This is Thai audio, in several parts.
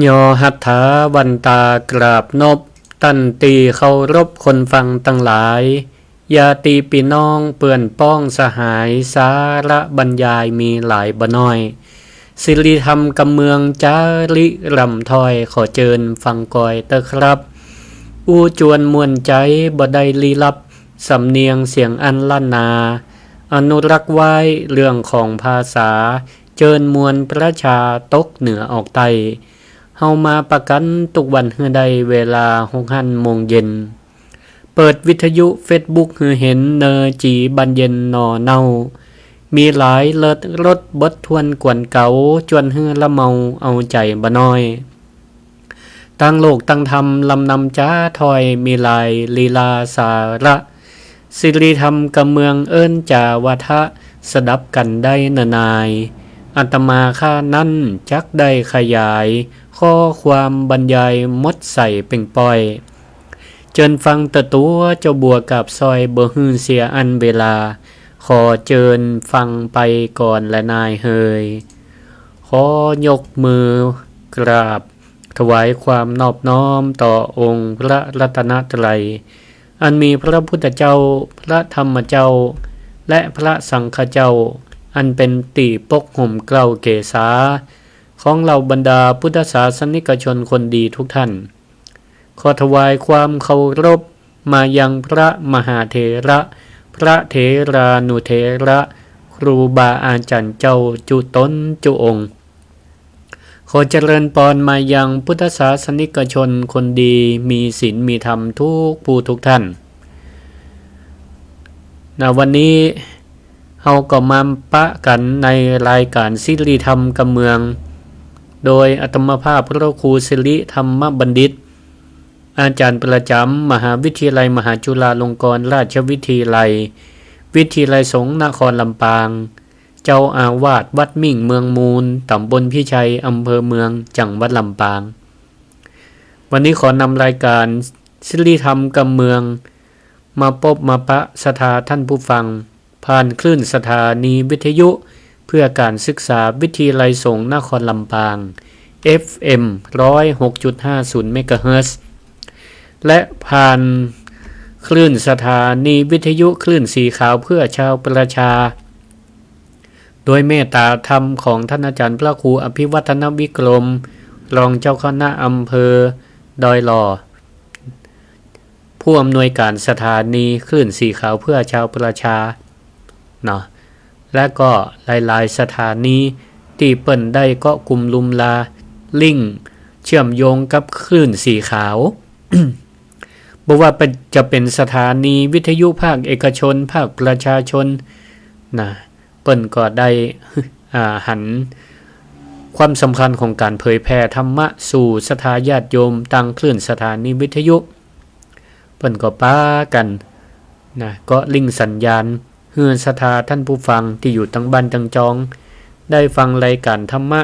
ยอหัตถาวันตากราบนบตันตีเคารพคนฟังตั้งหลายญาติพี่น้องเปื่อนป้องสหายสาระบรรยายมีหลายบ่น้อยศิริธรรมกำเมืองจาริรำถอยขอเจิญฟังกอยเตอครับอู้จวนมวนใจบ่ได้ลีลับสำเนียงเสียงอันล้านนาอนุรักษ์ไว้เรื่องของภาษาเจิญมวลประชาตกเหนือออกใต้เฮามาประกันทุกวันเฮือใดเวลา6 โมงเย็นเปิดวิทยุเฟซบุ๊กฮือเห็นเนอจีบันเย็นนอเน่ามีหลายเลิศรถบดทวนกวนเก่าจวนเฮือละเมาเอาใจบ่น้อยตั้งโลกตั้งธรรมลำนำจ้าถอยมีลายลีลาสาระศิริธรรมกำเมืองเอิ้นจาวาทะสดับกันได้นายอัตมาข้านั้นจักได้ขยายข้อความบรรยายมดใส่เป่งปอยเจิญฟังตะตัวเจ้าบัวกับซอยบ่ฮื้อเสียอันเวลาขอเจิญฟังไปก่อนและนายเฮยขอยกมือกราบถวายความนอบน้อมต่อองค์พระรัตนตรัยอันมีพระพุทธเจ้าพระธรรมเจ้าและพระสังฆเจ้าอันเป็นติปกห่มเกล้าเกษาของเหล่าบรรดาพุทธศาสนิกชนคนดีทุกท่านขอถวายความเคารพมายังพระมหาเถระพระเถรานุเถระครูบาอาจารย์เจ้าจุตนจุองค์ขอเจริญพรมายังพุทธศาสนิกชนคนดีมีศีลมีธรรมทุกผู้ทุกท่านวันนี้เฮาก็มาปะกันในรายการศิริธรรมกำเมืองโดยอาตมาภาพพระครูศิริธรรมบัณฑิตอาจารย์ประจำมหาวิทยาลัยมหาจุฬาลงกรณราชวิทยาลัยวิทยาลัยสงฆ์นครลำปางเจ้าอาวาสวัดมิ่งเมืองมูลตำบลพิชัยอำเภอเมืองจังหวัดลำปางวันนี้ขอนำรายการศิริธรรมกำเมืองมาพบมาปะสถาท่านผู้ฟังผ่านคลื่นสถานีวิทยุเพื่อการศึกษาวิทยาลัยสงฆ์นครลำปาง FM 106.50 เมกะเฮิรตซ์และผ่านคลื่นสถานีวิทยุคลื่นสีขาวเพื่อชาวประชาโดยเมตตาธรรมของท่านอาจารย์พระครูอภิวัฒนวิกรมรองเจ้าคณะอำเภอดอยหล่อผู้อำนวยการสถานีคลื่นสีขาวเพื่อชาวประชาเนาะและก็หลายๆสถานีที่เปิ่นได้ก็กลุ่มลุมลาลิงก์เชื่อมโยงกับคลื่นสีขาว บอกว่าจะเป็นสถานีวิทยุภาคเอกชนภาคประชาชนนะเปิ่นก็ได้ หันความสำคัญของการเผยแผ่ธรรมะสู่สถาญาติโยมตั้งคลื่นสถานีวิทยุเปิ่นก็ป้ากันนะก็ลิงก์สัญญาณเฮือสถาท่านผู้ฟังที่อยู่ตั้งบ้านตั้งจองได้ฟังรายการธรรมะ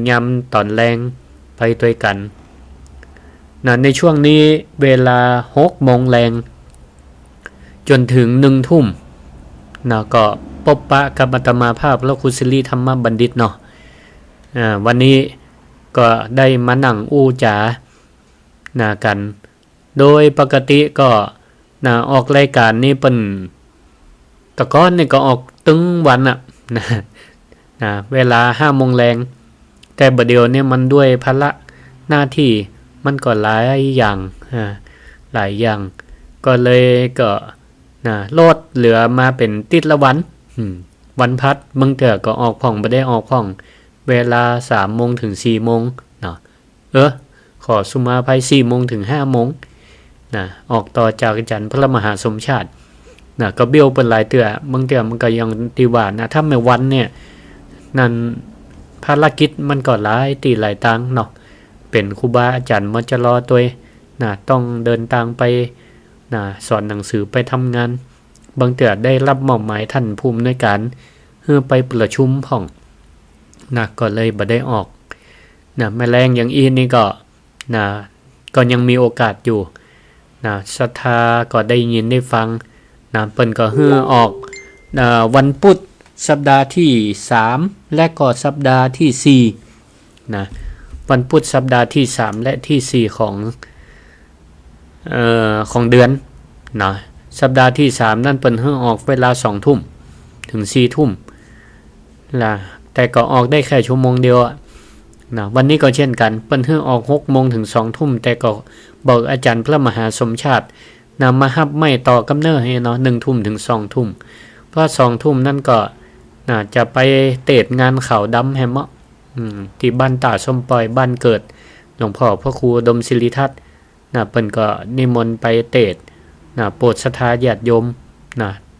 ยามตอนแรงไปด้วยกันในช่วงนี้เวลา6 โมงแรงจนถึง1 ทุ่มก็พบปะกับอาตมาภาพแล้วครูศิริธรรมบัณฑิตเนาะวันนี้ก็ได้มานั่งอู้จ๋ากัน โดยปกติก็ออกรายการนี้เป็นตะก้อนนี่ก็ออกตึงวันเวลา5 โมงแรงแต่บัดเดียวเนี่ยมันด้วยภาระหน้าที่มันก็หลายอย่างก็เลยก็ลดเหลือมาเป็นติดละวันพัดบางเถื่อก็ออกพ่องบ่ได้ออกพ่องเวลา3 โมงถึง4 โมงขอสุมาภัย4 โมงถึง5 โมงออกต่อจากอาจารย์พระมหาสมชาติก็เบี้ยวเป็นหลายเถื่อบางเถื่อมันก็ยังตีว่าถ้าไม่วันเนี่ยนั่นภารกิจมันก็หลายตีหลายตังเนาะเป็นครูบาอาจารย์มันจะรอตัวต้องเดินทางไปสอนหนังสือไปทำงานบางเถื่อได้รับมอบหมายท่านผู้อำนวยการเพื่อไปประชุมพ่องก็เลยบ่ได้ออกแมลงอย่างอีนี่ก็ยังมีโอกาสอยู่ศรัทธาก็ได้ยินได้ฟังเปิ้นก็ออกวันพุธสัปดาห์ที่3และก็สัปดาห์ที่4 วันพุธสัปดาห์ที่3และที่4ของเดือนนะสัปดาห์ที่3นั่นเปิ้นให้ออกเวลา 20:00 นถึง 4:00 นล่ะแต่ก็ออกได้แค่ชั่วโมงเดียวนะวันนี้ก็เช่นกันเปิ้นให้ออก 6:00 นถึง 20:00 นแต่ก็บอกอาจารย์พระมหาสมชาตินำมาฮับไม่ต่อกำเนิดให้เนาะ 1:00 นถึง 20:00 นเพราะ 20:00 นนั่นก็จะไปเตดงานขาวดำแฮมเมาะที่บ้านตาส้มปล่อยบ้านเกิดหลวงพ่อพระครูดมศิริทัตน์เปิ้นก็นิมนต์ไปเตดโปรดศรัทธาญาติโยม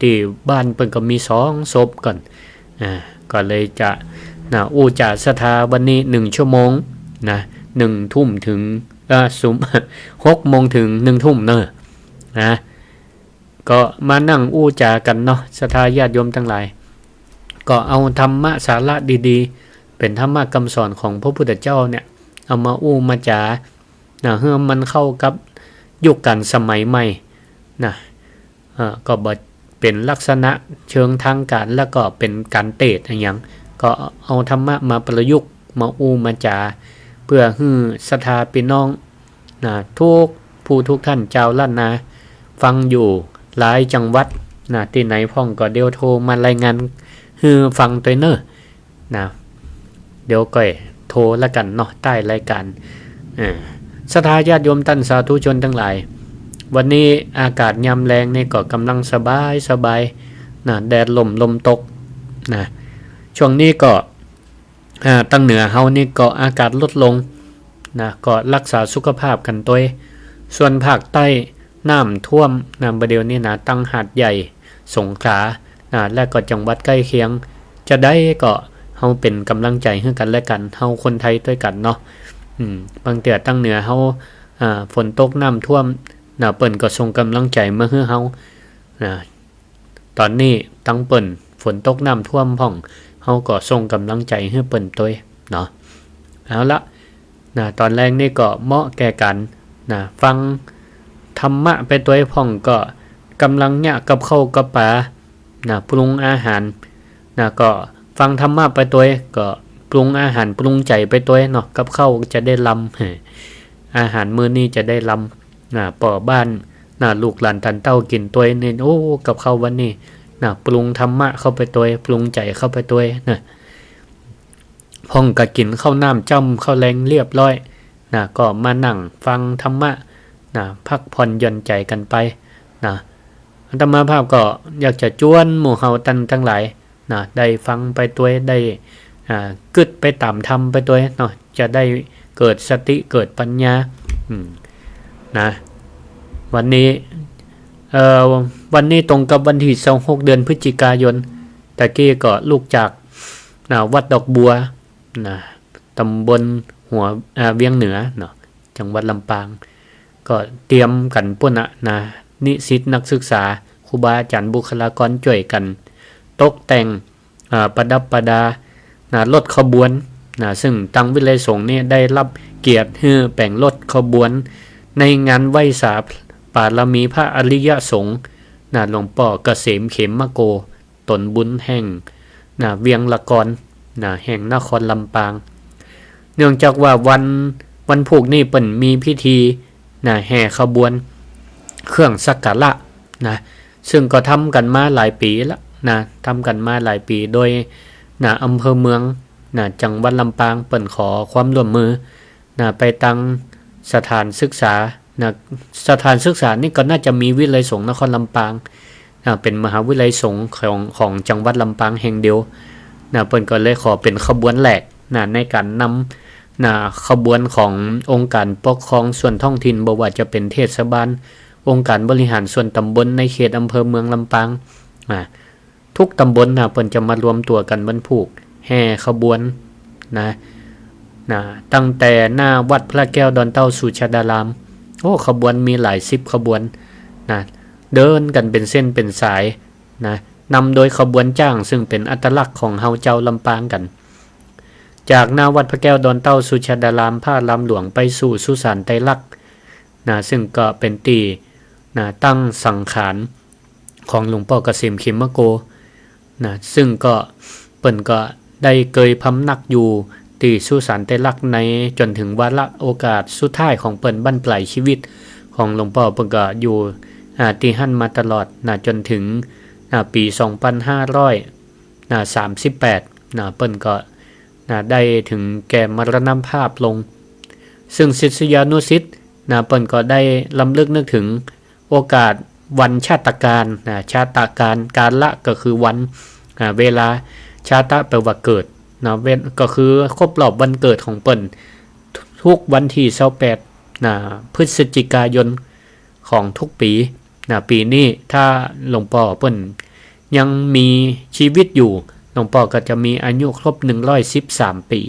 ที่บ้านเปิ้นก็มี2ศพก่อนก็เลยจะอู้จาศรัทธาวันนี้1ชั่วโมง1 ทุ่มถึง6 โมงถึง1 ทุ่มเนอะก็มานั่งอู้จากันเนาะศรัทธาญาติโยมทั้งหลายก็เอาธรรมะสาระดีๆเป็นธรรมะคำสอนของพระพุทธเจ้าเนี่ยเอามาอู้มาจาเพื่อมันเข้ากับยุคกันสมัยใหม่ก็บ่เป็นลักษณะเชิงทางการแล้วก็เป็นการเตดอย่างก็เอาธรรมะมาประยุกต์มาอู้มาจาเพื่อให้ศรัทธาพี่น้องทุกผู้ทุกท่านเจ้าล้านนาฟังอยู่หลายจังหวัดที่ไหนพ่องก็เดี๋ยวโทรมารายงานให้ฟังตัวเนอะเดี๋ยวก็โทรละกันเนาะใต้รายการศรัทธาญาติโยมท่านสาธุชนทั้งหลายวันนี้อากาศยามแรงนี่ก็กำลังสบายแดดลมตกช่วงนี้ก็ตั้งเหนือเฮานี่ก็อากาศลดลงก็รักษาสุขภาพกันตัวส่วนภาคใต้น้ำท่วมประเดี๋ยวนี้ตั้งหาดใหญ่สงขลาและก็จังหวัดใกล้เคียงจะได้ก็เฮาเป็นกำลังใจให้กันและกันเฮาคนไทยด้วยกันเนาะบางเตือตั้งเหนือเฮาฝนตกน้ำท่วมเปิ้นก็ส่งกำลังใจมาให้เฮาตอนนี้ตั้งเปิ้นฝนตกน้ำท่วมพ่องเฮาก็ส่งกำลังใจให้เปิ้นตัวเนาะเอาละตอนแรกนี่ก็เหมาะแก่กันฟังธรรมะไปตัวพ่องก็กำลังเนี่ยกับข้าวกับปลาปรุงอาหารก็ฟังธรรมะไปตัวก็ปรุงอาหารปรุงใจไปตัวเนาะกับข้าวจะได้ลำอาหารมื้อนี้จะได้ลำป่อบ้านลูกหลานตันเต้ากินตัวนี่โอ้กับข้าววันนี้ปรุงธรรมะเข้าไปตัวปรุงใจเข้าไปตัวพ่องก็กินข้าวน้ำจ้ำข้าวแรงเรียบร้อยก็มานั่งฟังธรรมะพักผ่อนหย่อนใจกันไปอาตมาภาพก็อยากจะจวนหมู่เฮาทั้งหลายได้ฟังไปตัวได้กึดไปตามธรรมไปตัวเนาะจะได้เกิดสติเกิดปัญญาวันนี้ตรงกับวันที่26เดือนพฤศจิกายนตะกี้ก็ลูกจากวัดดอกบัวตำบลหัวเวียงเหนือเนาะจังหวัดลำปางก็เตรียมกันปุ่นนิสิตนักศึกษาครูบาอาจารย์บุคลากรช่วยกันตกแต่งประดับประดารถขบวนซึ่งตังวิไลสงฆ์นี่ได้รับเกียรติให้แป่งรถขบวนในงานไหว้สาปารมีพระอริยสงฆ์หลวงพ่อเกษมเขมมโกตนบุญแห่งเวียงละกรแห่งนครลำปางเนื่องจากว่าวันพุธนี่เปิ่นมีพิธีแห่ขบวนเครื่องสักการะซึ่งก็ทำกันมาหลายปีแล้วทำกันมาหลายปีโดยอำเภอเมืองจังหวัดลำปางเปิ่นขอความร่วมมือไปตั้งสถานศึกษาสถานศึกษานี่ก็น่าจะมีวิไลสงฆ์นครลำปางเป็นมหาวิไลสงฆ์ของจังหวัดลำปางแห่งเดียวเปิ่นก็เลยขอเป็นขบวนแหลกในการนำขบวนขององค์การปกครองส่วนท้องถิ่นบ่ว่าจะเป็นเทศบาลองค์การบริหารส่วนตำบลในเขตอำเภอเมืองลำปางทุกตำบลเปิ่นจะมารวมตัวกันบรรพุกแห่ขบวนตั้งแต่หน้าวัดพระแก้วดอนเต้าสุชาดารามขบวนมีหลาย10ขบวนเดินกันเป็นเส้นเป็นสายนำโดยขบวนจ้างซึ่งเป็นอัตลักษณ์ของเฮาเจ้าลำปางกันจากหน้าวัดพระแก้วดอนเต้าสุชาดารามพาลำหลวงไปสู่สุสานไตรลักษณ์ซึ่งก็เป็นตีตั้งสังขารของหลวงพ่อเกษมเขมโกซึ่งก็เปิ่นก็ได้เกยพำนักอยู่ ตีสุสานเตลักในจนถึงวาระโอกาสสุดท้ายของเปิ้นบั้นปลายชีวิตของหลวงพ่อเปิ้นก็อยู่ที่หั่นมาตลอดจนถึงปี2538เปิ้นก็ได้ถึงแก่มรณภาพลงซึ่งศิษยานุศิษย์เปิ้นก็ได้ลำลึกนึกถึงโอกาสวันชาตการชาตการการละก็คือวันเวลาชาตะแปลว่าเกิดก็คือครบรอบวันเกิดของเปิ้นทุกวันที่28พฤศจิกายนของทุกปีปีนี้ถ้าหลวงพ่อเปิ้นยังมีชีวิตอยู่หลวงพ่อก็จะมีอายุครบ113ปี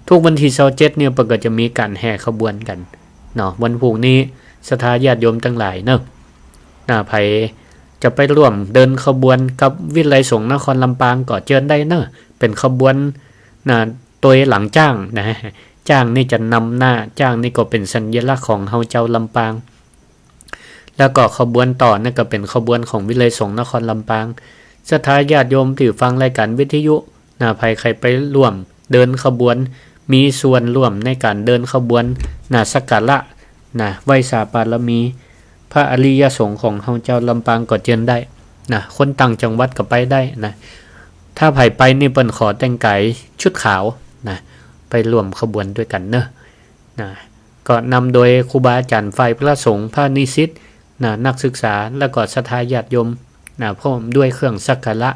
ทุกวันที่27เนี่ยเปิ้นก็จะมีการแห่ขบวนกันวันพรุ่งนี้ศรัทธาญาติโยมทั้งหลายไผจะไปร่วมเดินขบวนกับวิไลสงฆ์นครลำปางก็เชิญได้เป็นขบวนตัวหลังจ้างจ้างนี่จะนำหน้าจ้างนี่ก็เป็นสัญลักษณ์ของเฮาเจ้าลำปางแล้วก็ขบวนต่อนั่นก็เป็นขบวนของวิไลสงฆ์นครลำปางศรัทธาญาติโยมที่ฟังรายการวิทยุไผใครไปร่วมเดินขบวนมีส่วนร่วมในการเดินขบวนสักการะไหว้สาบารมีพระอริยสงฆ์ของเฮาเจ้าลำปางก็เชิญได้คนต่างจังหวัดก็ไปได้ถ้าไผไปนี่เปิ้นขอแต่งกายชุดขาวไปร่วมขบวนด้วยกันก็นำโดยครูบาอาจารย์ฝ่ายพระสงฆ์พระนิสิตนักศึกษาแล้วก็ศรัทธาญาติโยมพร้อมด้วยเครื่องสักการะ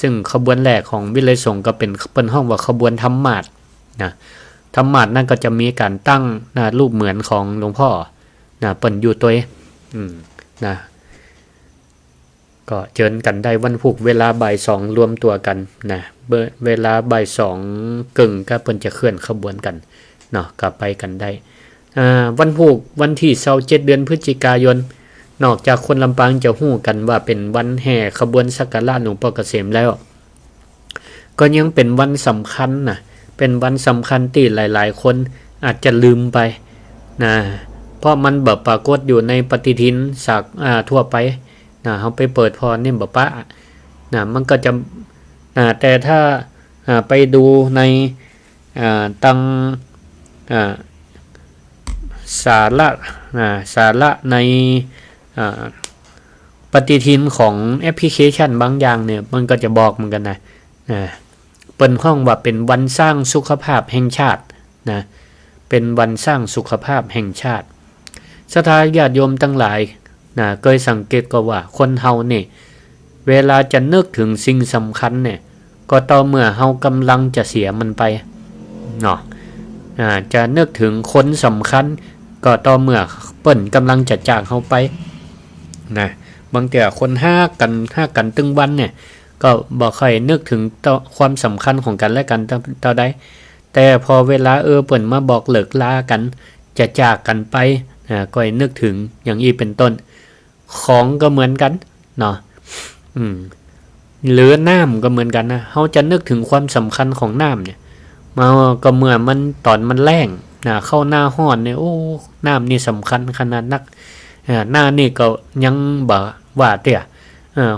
ซึ่งขบวนแรกของวิไลสงฆ์ก็เป็นเปิ้นห้องว่าขบวนธรรมาสน์ธรรมาสน์นั่นก็จะมีการตั้งรูปเหมือนของหลวงพ่อเปิ้นอยู่ตัวก็เชิญกันได้วันพุธเวลาบ่าย2รวมตัวกันเวลาบ่าย2กึ่งก็เปิ้นจะเคลื่อนขบวนกันก็ไปกันได้วันพุธวันที่27เดือนพฤศจิกายนนอกจากคนลำปางจะฮู้กันว่าเป็นวันแห่ขบวนสักการะหลวงพ่อเกษมแล้วก็ยังเป็นวันสำคัญเป็นวันสำคัญที่หลายๆคนอาจจะลืมไปเพราะมันแบบปรากฏอยู่ในปฏิทินสักทั่วไปเฮาไปเปิดพรนี่บ่ปะมันก็จะแต่ถ้าไปดูในตังสาระในปฏิทินของแอปพลิเคชันบางอย่างเนี่ยมันก็จะบอกเหมือนกันเปิ้นห้องว่าเป็นวันสร้างสุขภาพแห่งชาติเป็นวันสร้างสุขภาพแห่งชาติศรัทธาญาติโยมทั้งหลายเคยสังเกตก็ว่าคนเฮาเนี่ยเวลาจะนึกถึงสิ่งสำคัญเนี่ยก็ต่อเมื่อเฮากำลังจะเสียมันไปจะนึกถึงคนสำคัญก็ต่อเมื่อเปิ้นกำลังจะจากเฮาไปบางทีคนห้ากันตึงวันเนี่ยก็บ่ค่อยนึกถึงความสำคัญของกันและกันเท่าใดแต่พอเวลาเปิ้นมาบอกเลิกลากันจะจากกันไปก็ให้นึกถึงอย่างนี้เป็นต้นของก็เหมือนกันหรือน้ำก็เหมือนกันเฮาจะนึกถึงความสำคัญของน้ำเนี่ยมาก็เมื่อมันตอนมันแล้งเข้าหน้าร้อนเนี่ยโอ้น้ำนี่สำคัญขนาดนักหน้านี่ก็ยังบ่ว่าเตี้ย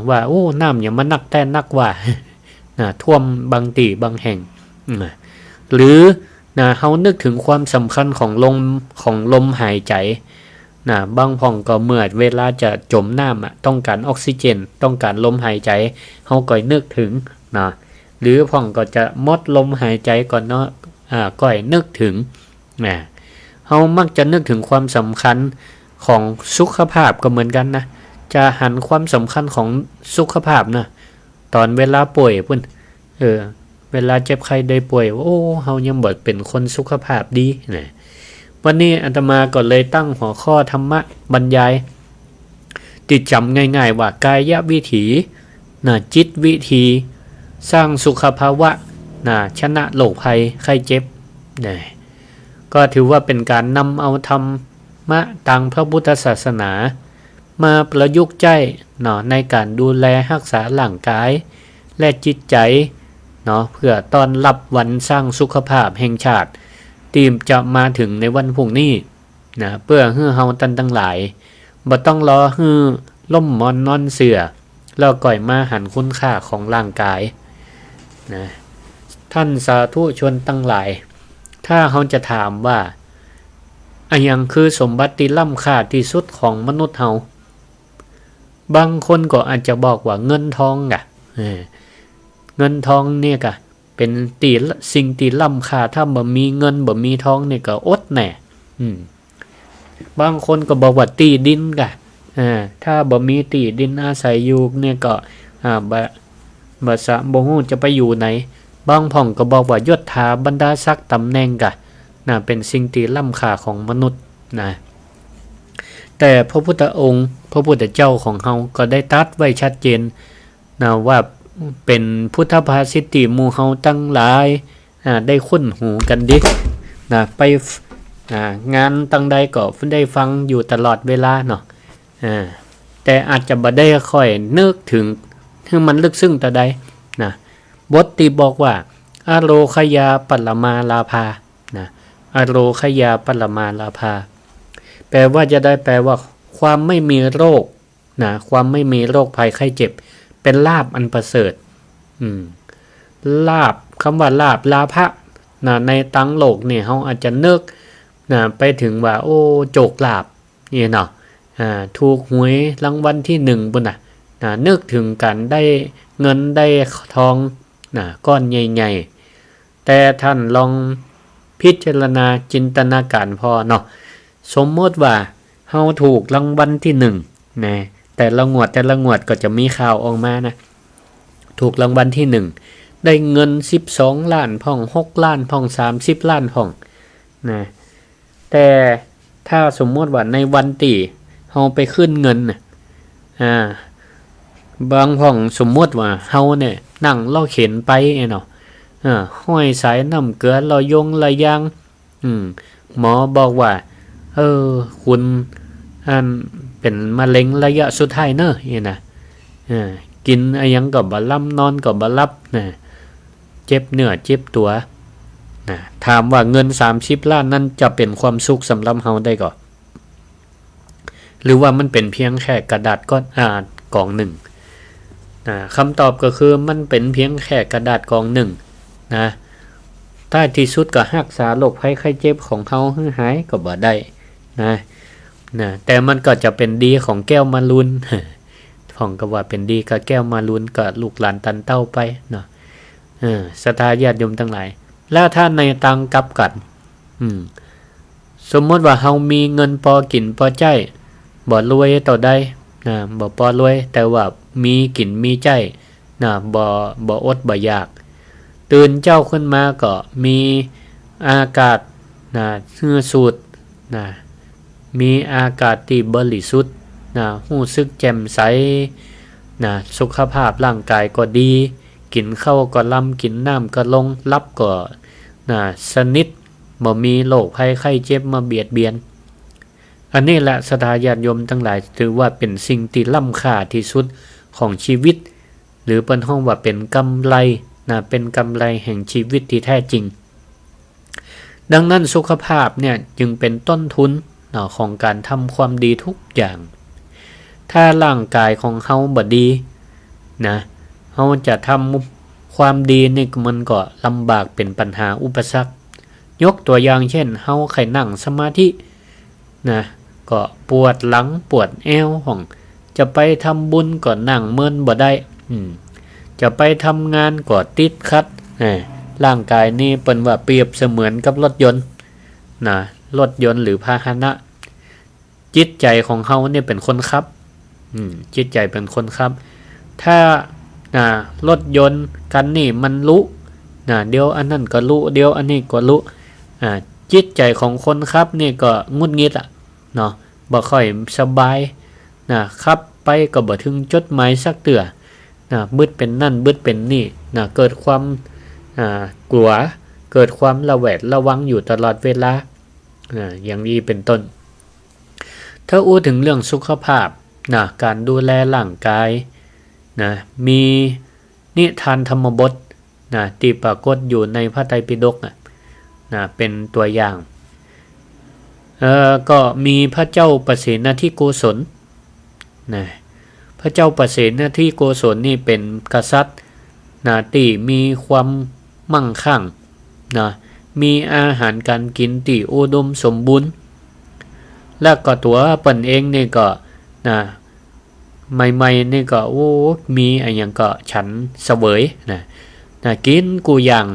ว่าโอ้น้ำอย่างมันนักแต่นักว่าท่วมบางตีบางแห่งหรือเฮานึกถึงความสำคัญของลมหายใจบางพ่องก็เมื่อเวลาจะจมน้ำต้องการออกซิเจนต้องการลมหายใจเฮาก็นึกถึงหรือพ่องก็จะหมดลมหายใจก่อนก็นึกถึงเฮามักจะนึกถึงความสำคัญของสุขภาพก็เหมือนกันจะหันความสำคัญของสุขภาพตอนเวลาป่วยพุ่นเวลาเจ็บไข้ได้ป่วยโอ้เฮายังบ่เป็นคนสุขภาพดีวันนี้อาตมาก็เลยตั้งหัวข้อธรรมะบรรยายติดจำง่ายๆว่ากายวิถีจิตวิถีสร้างสุขภาวะชนะโรคภัยไข้เจ็บก็ถือว่าเป็นการนำเอาธรรมะทางพระพุทธศาสนามาประยุกต์ใช้ในการดูแลรักษาร่างกายและจิตใจเพื่อต้อนรับวันสร้างสุขภาพแห่งชาติที่จะมาถึงในวันพรุ่งนี้เพื่อให้เฮาทั้งหลายบ่ต้องรอให้ล่มมอนนอนเสือแล้วก่อยมาหันคุณค่าของร่างกาย ท่านสาธุชนตั้งหลายถ้าเขาจะถามว่าอันยังคือสมบัติที่ล้ำค่าที่สุดของมนุษย์เฮาบางคนก็อาจจะบอกว่าเงินทองกะเงินทองเนี่ยกะเป็นสิ่งที่ล้ำค่าถ้าบ่มีเงินบ่มีทองเนี่ยก็อดแน่บางคนก็บอกว่าที่ดินกะถ้าบ่มีที่ดินอาศัยอยู่เนี่ยก็บ่ฮู้จะไปอยู่ไหนบางพ่องก็บอกว่ายศถาบรรดาศักดิ์ตำแหน่งกะเป็นสิ่งที่ล้ำค่าของมนุษย์นะแต่พระพุทธองค์พระพุทธเจ้าของเฮาก็ได้ตรัสไว้ชัดเจนนะว่าเป็นพุทธภาษิตที่หมู่เฮาตั้งหลายได้คุ้นหูกันดิไปงานตั้งใดก็ได้ฟังอยู่ตลอดเวลาเนาะแต่อาจจะบ่ได้ค่อยนึกถึงมันลึกซึ้งแต่ใดนะบทที่บอกว่าอโลคยาปัลมาลาภานะอโลคยาปัลมาลาภาแปลว่าจะได้แปลว่าความไม่มีโรคนะความไม่มีโรคภัยไข้เจ็บเป็นลาภอันประเสริฐลาภคำว่าลาภะนะในตั้งโลกเนี่ยเขาอาจจะนึกนะไปถึงว่าโอ้โจกลาภนี่เนาะถูกหวยรางวัลที่1ปุ่นนึกถึงกันได้เงินได้ทองก้อนใหญ่ๆแต่ท่านลองพิจารณาจินตนาการพอเนาะสมมติว่าเฮาถูกรางวัลที่1นะแต่ละงวดก็จะมีข่าวออกมานะถูกรางวัลที่1ได้เงิน12ล้านพ่อง6ล้านพ่อง30ล้านพ่องนะแต่ถ้าสมมติว่าในวันที่เฮาไปขึ้นเงินบางพ่องสมมติว่าเฮาเนี่ยนั่งเล่าเข็นไปเนาะห้อยสายน้ำเกลือเรายงระยางหมอบอกว่าคุณเป็นมะเร็งระยะสุดท้ายเนอะนะกินอะไรยังก็บ่ล่ำนอนก็บ่รับนะเจ็บเนื้อเจ็บตัวนะถามว่าเงิน30ล้านนั้นจะเป็นความสุขสำหรับเฮาได้ก่อหรือว่ามันเป็นเพียงแค่กระดาษก้อนกองหนึ่งคำตอบก็คือมันเป็นเพียงแค่กระดาษกองหนึ่งนะท้ายที่สุดก็รักษาโรคภัยไข้เจ็บของเฮาให้หายก็บ่ได้นะแต่มันก็จะเป็นดีของแก้วมารุนของก็ว่าเป็นดีกับแก้วมารุนกับลูกหลานตันเต้าไปเนาะศรัทธาญาติโยมทั้งหลายแล้วถ้าในตังกลับกันสมมติว่าเฮามีเงินพอกินพอใจบ่รวยต่อได้บ่พอรวยแต่ว่ามีกินมีใจบ่อดบ่อยากตื่นเจ้าขึ้นมาก็มีอากาศสูดมีอากาศที่บริสุทธิ์รู้สึกแจ่มใสสุขภาพร่างกายก็ดีกินข้าวก็ลำกินน้ำก็ลงรับก็สนิทบ่มีโรคภัยไข้เจ็บมาเบียดเบียนอันนี้แหละศรัทธาญาติโยมทั้งหลายถือว่าเป็นสิ่งที่ล้ำค่าที่สุดของชีวิตหรือเป็นห้องว่าเป็นกำไรเป็นกำไรแห่งชีวิตที่แท้จริงดังนั้นสุขภาพเนี่ยจึงเป็นต้นทุนของการทำความดีทุกอย่างถ้าร่างกายของเฮาบ่ดีเฮาจะทำความดีนี่มันก็ลำบากเป็นปัญหาอุปสรรคยกตัวอย่างเช่นเฮาใครนั่งสมาธิก็ปวดหลังปวดเอวของจะไปทำบุญก็นั่งเมินบ่ได้จะไปทำงานก็ติดขัดร่างกายนี่เป็นว่าเปรียบเสมือนกับรถยนต์รถยนต์หรือพาหนะจิตใจของเฮาเนี่ยเป็นคนขับจิตใจเป็นคนขับถ้ารถยนต์กันนี่มันรู้เดี๋ยวอันนั้นก็รู้เดี๋ยวอันนี้ก็รู้จิตใจของคนขับนี่ก็งุดงิดบ่ค่อยสบายขับไปก็บ่ถึงจุดหมายสักเตื้อบึดเป็นนั่นบึดเป็นนี่เกิดความกลัวเกิดความระแวดระวังอยู่ตลอดเวลาอย่างนี้เป็นต้นถ้าอู้ถึงเรื่องสุขภาพการดูแลร่างกายมีนิทานธรรมบทที่ปรากฏอยู่ในพระไตรปิฎกเป็นตัวอย่างก็มีพระเจ้าประเสนทิโกศลพระเจ้าประเสนทิโกศลนี่เป็นกษัตริย์ที่มีความ มั่งคั่งนะมีอาหารการกินที่อุดมสมบูรณ์และก็ตัวเปิ้นเองนี่ก็นะใหม่ๆนี่ก็โอ้มีอะไรอย่างก็ฉันเสวยนะกินกูอย่าง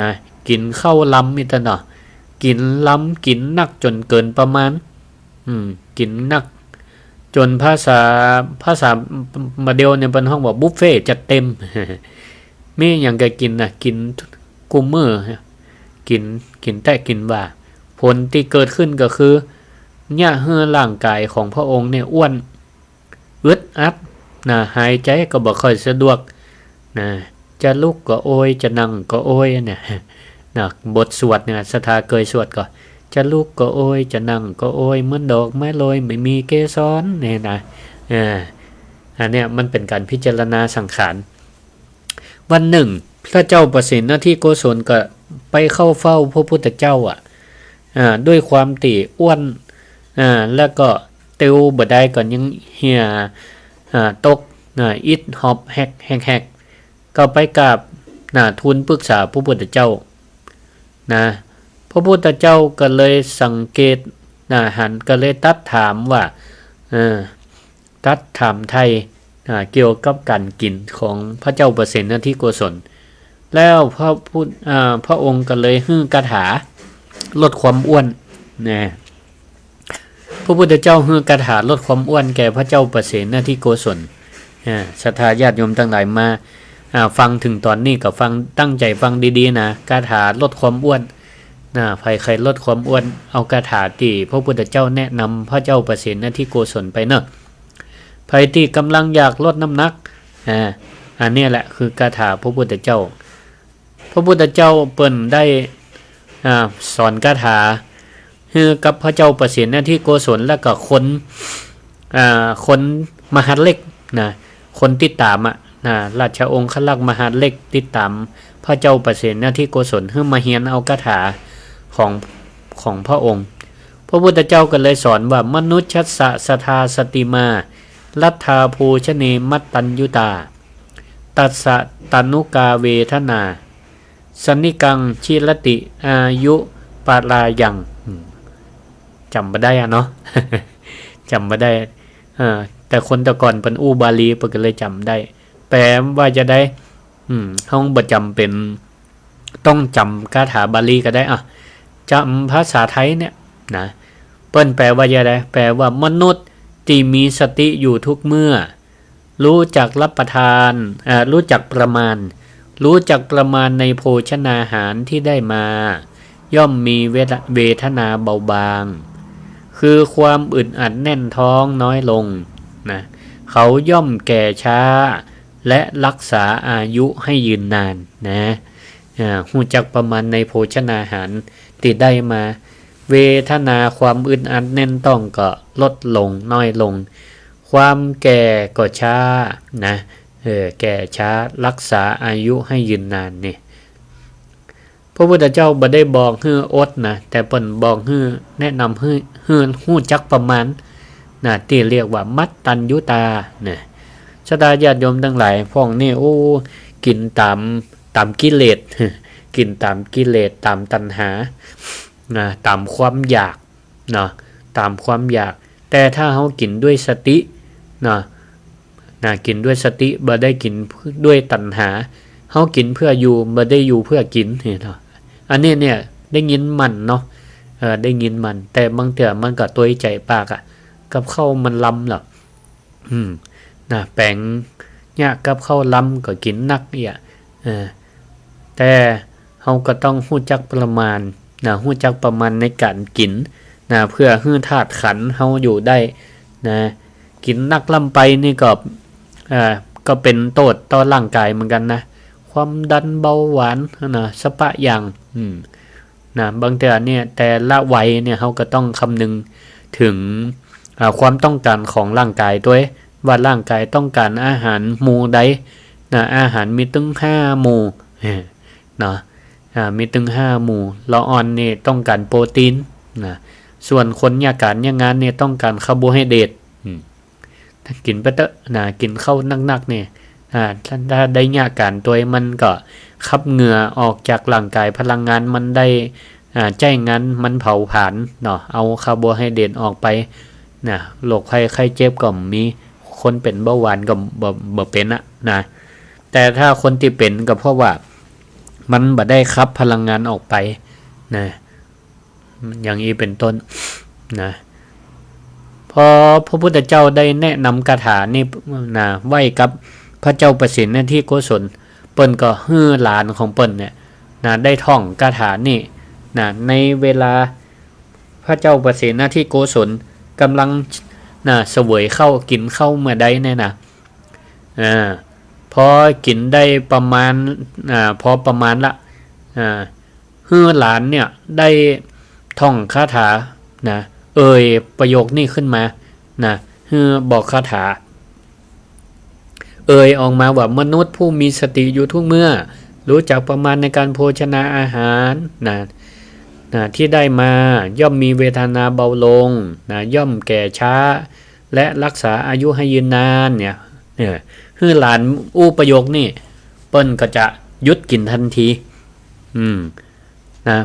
นะกินข้าวล้ำอีตะเนาะกินล้ำกินนักจนเกินประมาณกินนักจนภาษามาเดียวเนี่ยเป็นห้องบอกบุฟเฟ่จัดเต็ม มีอย่างก็กินนะกินกุมมือกินแต่กินว่าผลที่เกิดขึ้นก็คือเนี่ยเฮือร่างกายของพระองค์เนี่ยอ้วนอึดอัดนะหายใจก็บ่ค่อยสะดวกนะจะลุกก็โอยจะนั่งก็โอยเนี่ยนะบทสวดเนี่ยสถาเคยสวดก็จะลุกก็โอยจะนั่งก็โอยเหมือนดอกไม้โรยไม่มีเกสรเนี่ยนะอันเนี้ยมันเป็นการพิจารณาสังขารวันหนึ่งพระเจ้าประสิทธิ์หน้าที่โกศลก็ไปเข้าเฝ้าพระพุทธเจ้าด้วยความตีอ้วนแล้วก็เตียวบ่ได้ก่อนยังเหี่ยตกอิดหอบแฮกก็ไปกราบทูลปรึกษาพระพุทธเจ้านะพระพุทธเจ้าก็เลยสังเกตหันก็เลยตัดถามว่าตัดถามไทยเกี่ยวกับการกินของพระเจ้าประสิทธิ์หน้าที่โกศลแล้วพระองค์ก็เลยฮื้อกถาลดความอ้วนนะพระพุทธเจ้าฮื้อกถาลดความอ้วนแก่พระเจ้าประสิทธิ์หน้าที่โกศลศรัทธาญาติโยมทั้งหลายมาฟังถึงตอนนี้ก็ฟังตั้งใจฟังดีๆนะคาถาลดความอ้วนใครลดความอ้วนเอาคาถาที่พระพุทธเจ้าแนะนำพระเจ้าประสิทธิ์หน้าที่โกศลไปเนอะใครที่กำลังอยากลดน้ำหนักอันนี้แหละคือคาถาพระพุทธเจ้าพระพุทธเจ้าเปิ้นได้สอนคาถาคือกับพระเจ้าประสิทธิ์หน้าที่โกศลแล้วก็คนมหาดเล็กคนติดตามราชองค์ขลักษ์มหาดเล็กติดตามพระเจ้าประสิทธิ์หน้าที่โกศลให้มาเฮียนเอาคาถาของพระองค์พระพุทธเจ้าก็เลยสอนว่ามนุษย์ชัสสะสทาสติมาลัทธาภูชเนมัตตัญยุตาตัสสะตันุกาเวทนาสนิกังชิรติอายุปารายังจำไม่ได้เนาะ จำไม่ได้แต่คนแต่ก่อนเป็นอูบาลีก็เลยจำได้แปลว่าจะได้ห้องประจำเป็นต้องจำคาถาบาลีก็ได้จำภาษาไทยเนี่ยนะเปิ้นแปลว่าจะได้แปลว่ามนุษย์ที่มีสติอยู่ทุกเมื่อรู้จักรับประทานรู้จักประมาณในโภชนาหารที่ได้มาย่อมมีเวทนาเบาบางคือความอึดอัดแน่นท้องน้อยลงนะเขาย่อมแก่ช้าและรักษาอายุให้ยืนนานนะหูจักประมาณในโภชนาหารที่ได้มาเวทนาความอึดอัดแน่นต้องก็ลดลงน้อยลงความแก่ก็ช้านะแก่ช้ารักษาอายุให้ยืนนานนี่พระพุทธเจ้าบ่ได้บอกให้อดนะแต่เปิ้นบอกให้แนะนำให้ฮู้จักประมาณที่เรียกว่ามัตตัญยุตานะชะตาญาติโยมทั้งหลายพวกนี้กินตามกิเลสกินตามกิเลสตามตัณหาตามความอยากตามความอยากแต่ถ้าเฮากินด้วยสติกินด้วยสติบ่ได้กินด้วยตัณหาเฮากินเพื่ออยู่บ่ได้อยู่เพื่อกินเนาะอันนี้เนี่ยได้ยินมันเนาะได้ยินมันแต่บางเทื่อมันก็ตัวใจปากกับข้าวมันล้ำหรอกแปลงเนี่ยกับข้าวล้ำก็กินนักเนี่ยแต่เฮาก็ต้องฮู้จักประมาณฮู้จักประมาณในการกินเพื่อให้ธาตุขันธ์เฮาอยู่ได้กินนักล้ำไปนี่ก็เป็นโทษต่อร่างกายเหมือนกันนะความดันเบาหวานสะปะอย่างบางทีเนี่ยแต่ละวัยเนี่ยเฮาก็ต้องคำนึงถึงความต้องการของร่างกายด้วยว่าร่างกายต้องการอาหารหมู่ใดอาหารมีถึง5หมู่มีถึง5หมู่ละอ่อนนี่ต้องการโปรตีนส่วนคนยาการยางานเนี่ยต้องการคาร์โบไฮเดรตถ้ากินไปเตอะกินข้าวนักๆเนี่ยถ้าได้ยาการตัวมันก็ ขับเหงื่อออกจากร่างกายพลังงานมันได้ใจงานมันเผาผลาญเนาะเอาคาร์โบไฮเดรตออกไปนะโรคภัยไข้เจ็บก็มีคนเป็นเบาหวานก็บ่เป็นนะแต่ถ้าคนที่เป็นก็เพราะว่ามันบ่ได้ขับพลังงานออกไปนะอย่างนี้เป็นต้นนะพอพระพุทธเจ้าได้แนะนำคาถานี่นะไว้กับพระเจ้าประสิทธิ์หน้าที่โกศลเปิ้นก็ฮื้อหลานของเปิ้นเนี่ยนะได้ท่องคาถานี่นะในเวลาพระเจ้าประสิทธิ์หน้าที่โกศลกำลังนะเสวยเข้ากินเข้าเมื่อใดเนี่ยนะพอกินได้ประมาณพอประมาณละฮื้อหลานเนี่ยได้ท่องคาถานะประโยคนี้ขึ้นมานะบอกคาถาออกมาว่ามนุษย์ผู้มีสติอยู่ทุกเมื่อรู้จักประมาณในการโภชนาอาหารนะที่ได้มาย่อมมีเวทนาเบาลงนะย่อมแก่ช้าและรักษาอายุให้ยืนนานเนี่ยหลานประโยคนี้เปิ้นก็จะหยุดกินทันที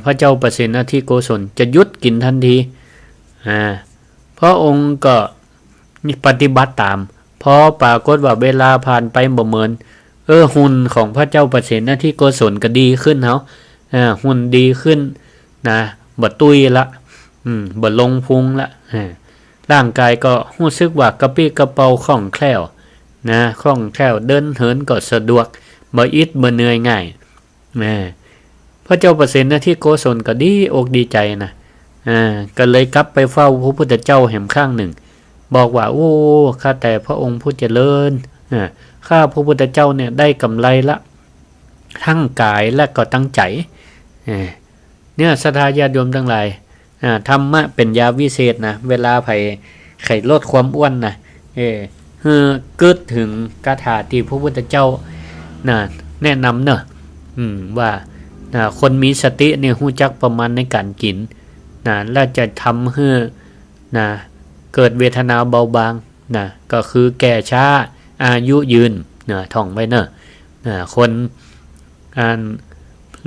พระเจ้าประสิทธิ์หน้าที่โกศลจะหยุดกินทันทีพระองค์ก็ปฏิบัติตามพอปรากฏว่าเวลาผ่านไปบ่เหมือนหุ่นของพระเจ้าประสิทธิ์หน้าที่โกศลก็ดีขึ้นเนาะหุ่นดีขึ้นนะบ่ตุ้ยละบ่ลงพุงละร่างกายก็รู้สึกว่ากระปี้กระเป๋าคล่องแคล่วนะคล่องแคล่วเดินเหินก็สะดวกบ่อิดบ่เหนื่อยง่ายพระเจ้าประสิทธิ์หน้าที่โกศลก็ดีอกดีใจนะก็เลยกลับไปเฝ้าพระพุทธเจ้าแห่งข้างหนึ่งบอกว่าโอ้ข้าแต่พระองค์ผู้เจริญข้าพระพุทธเจ้าเนี่ยได้กำไรละทั้งกายและก็ตั้งใจเนี่ยศรัทธาญาติโยมทั้งหลายธรรมะเป็นยาวิเศษนะเวลาไขลดความอ้วนนะเกิดถึงคาถาที่พระพุทธเจ้าแนะนำเนอะว่าคนมีสติเนี่ยรู้จักประมาณในการกินและจะทำให้เกิดเวทนาเบาบางก็คือแก่ช้าอายุยืนท่องไว้เนอะคน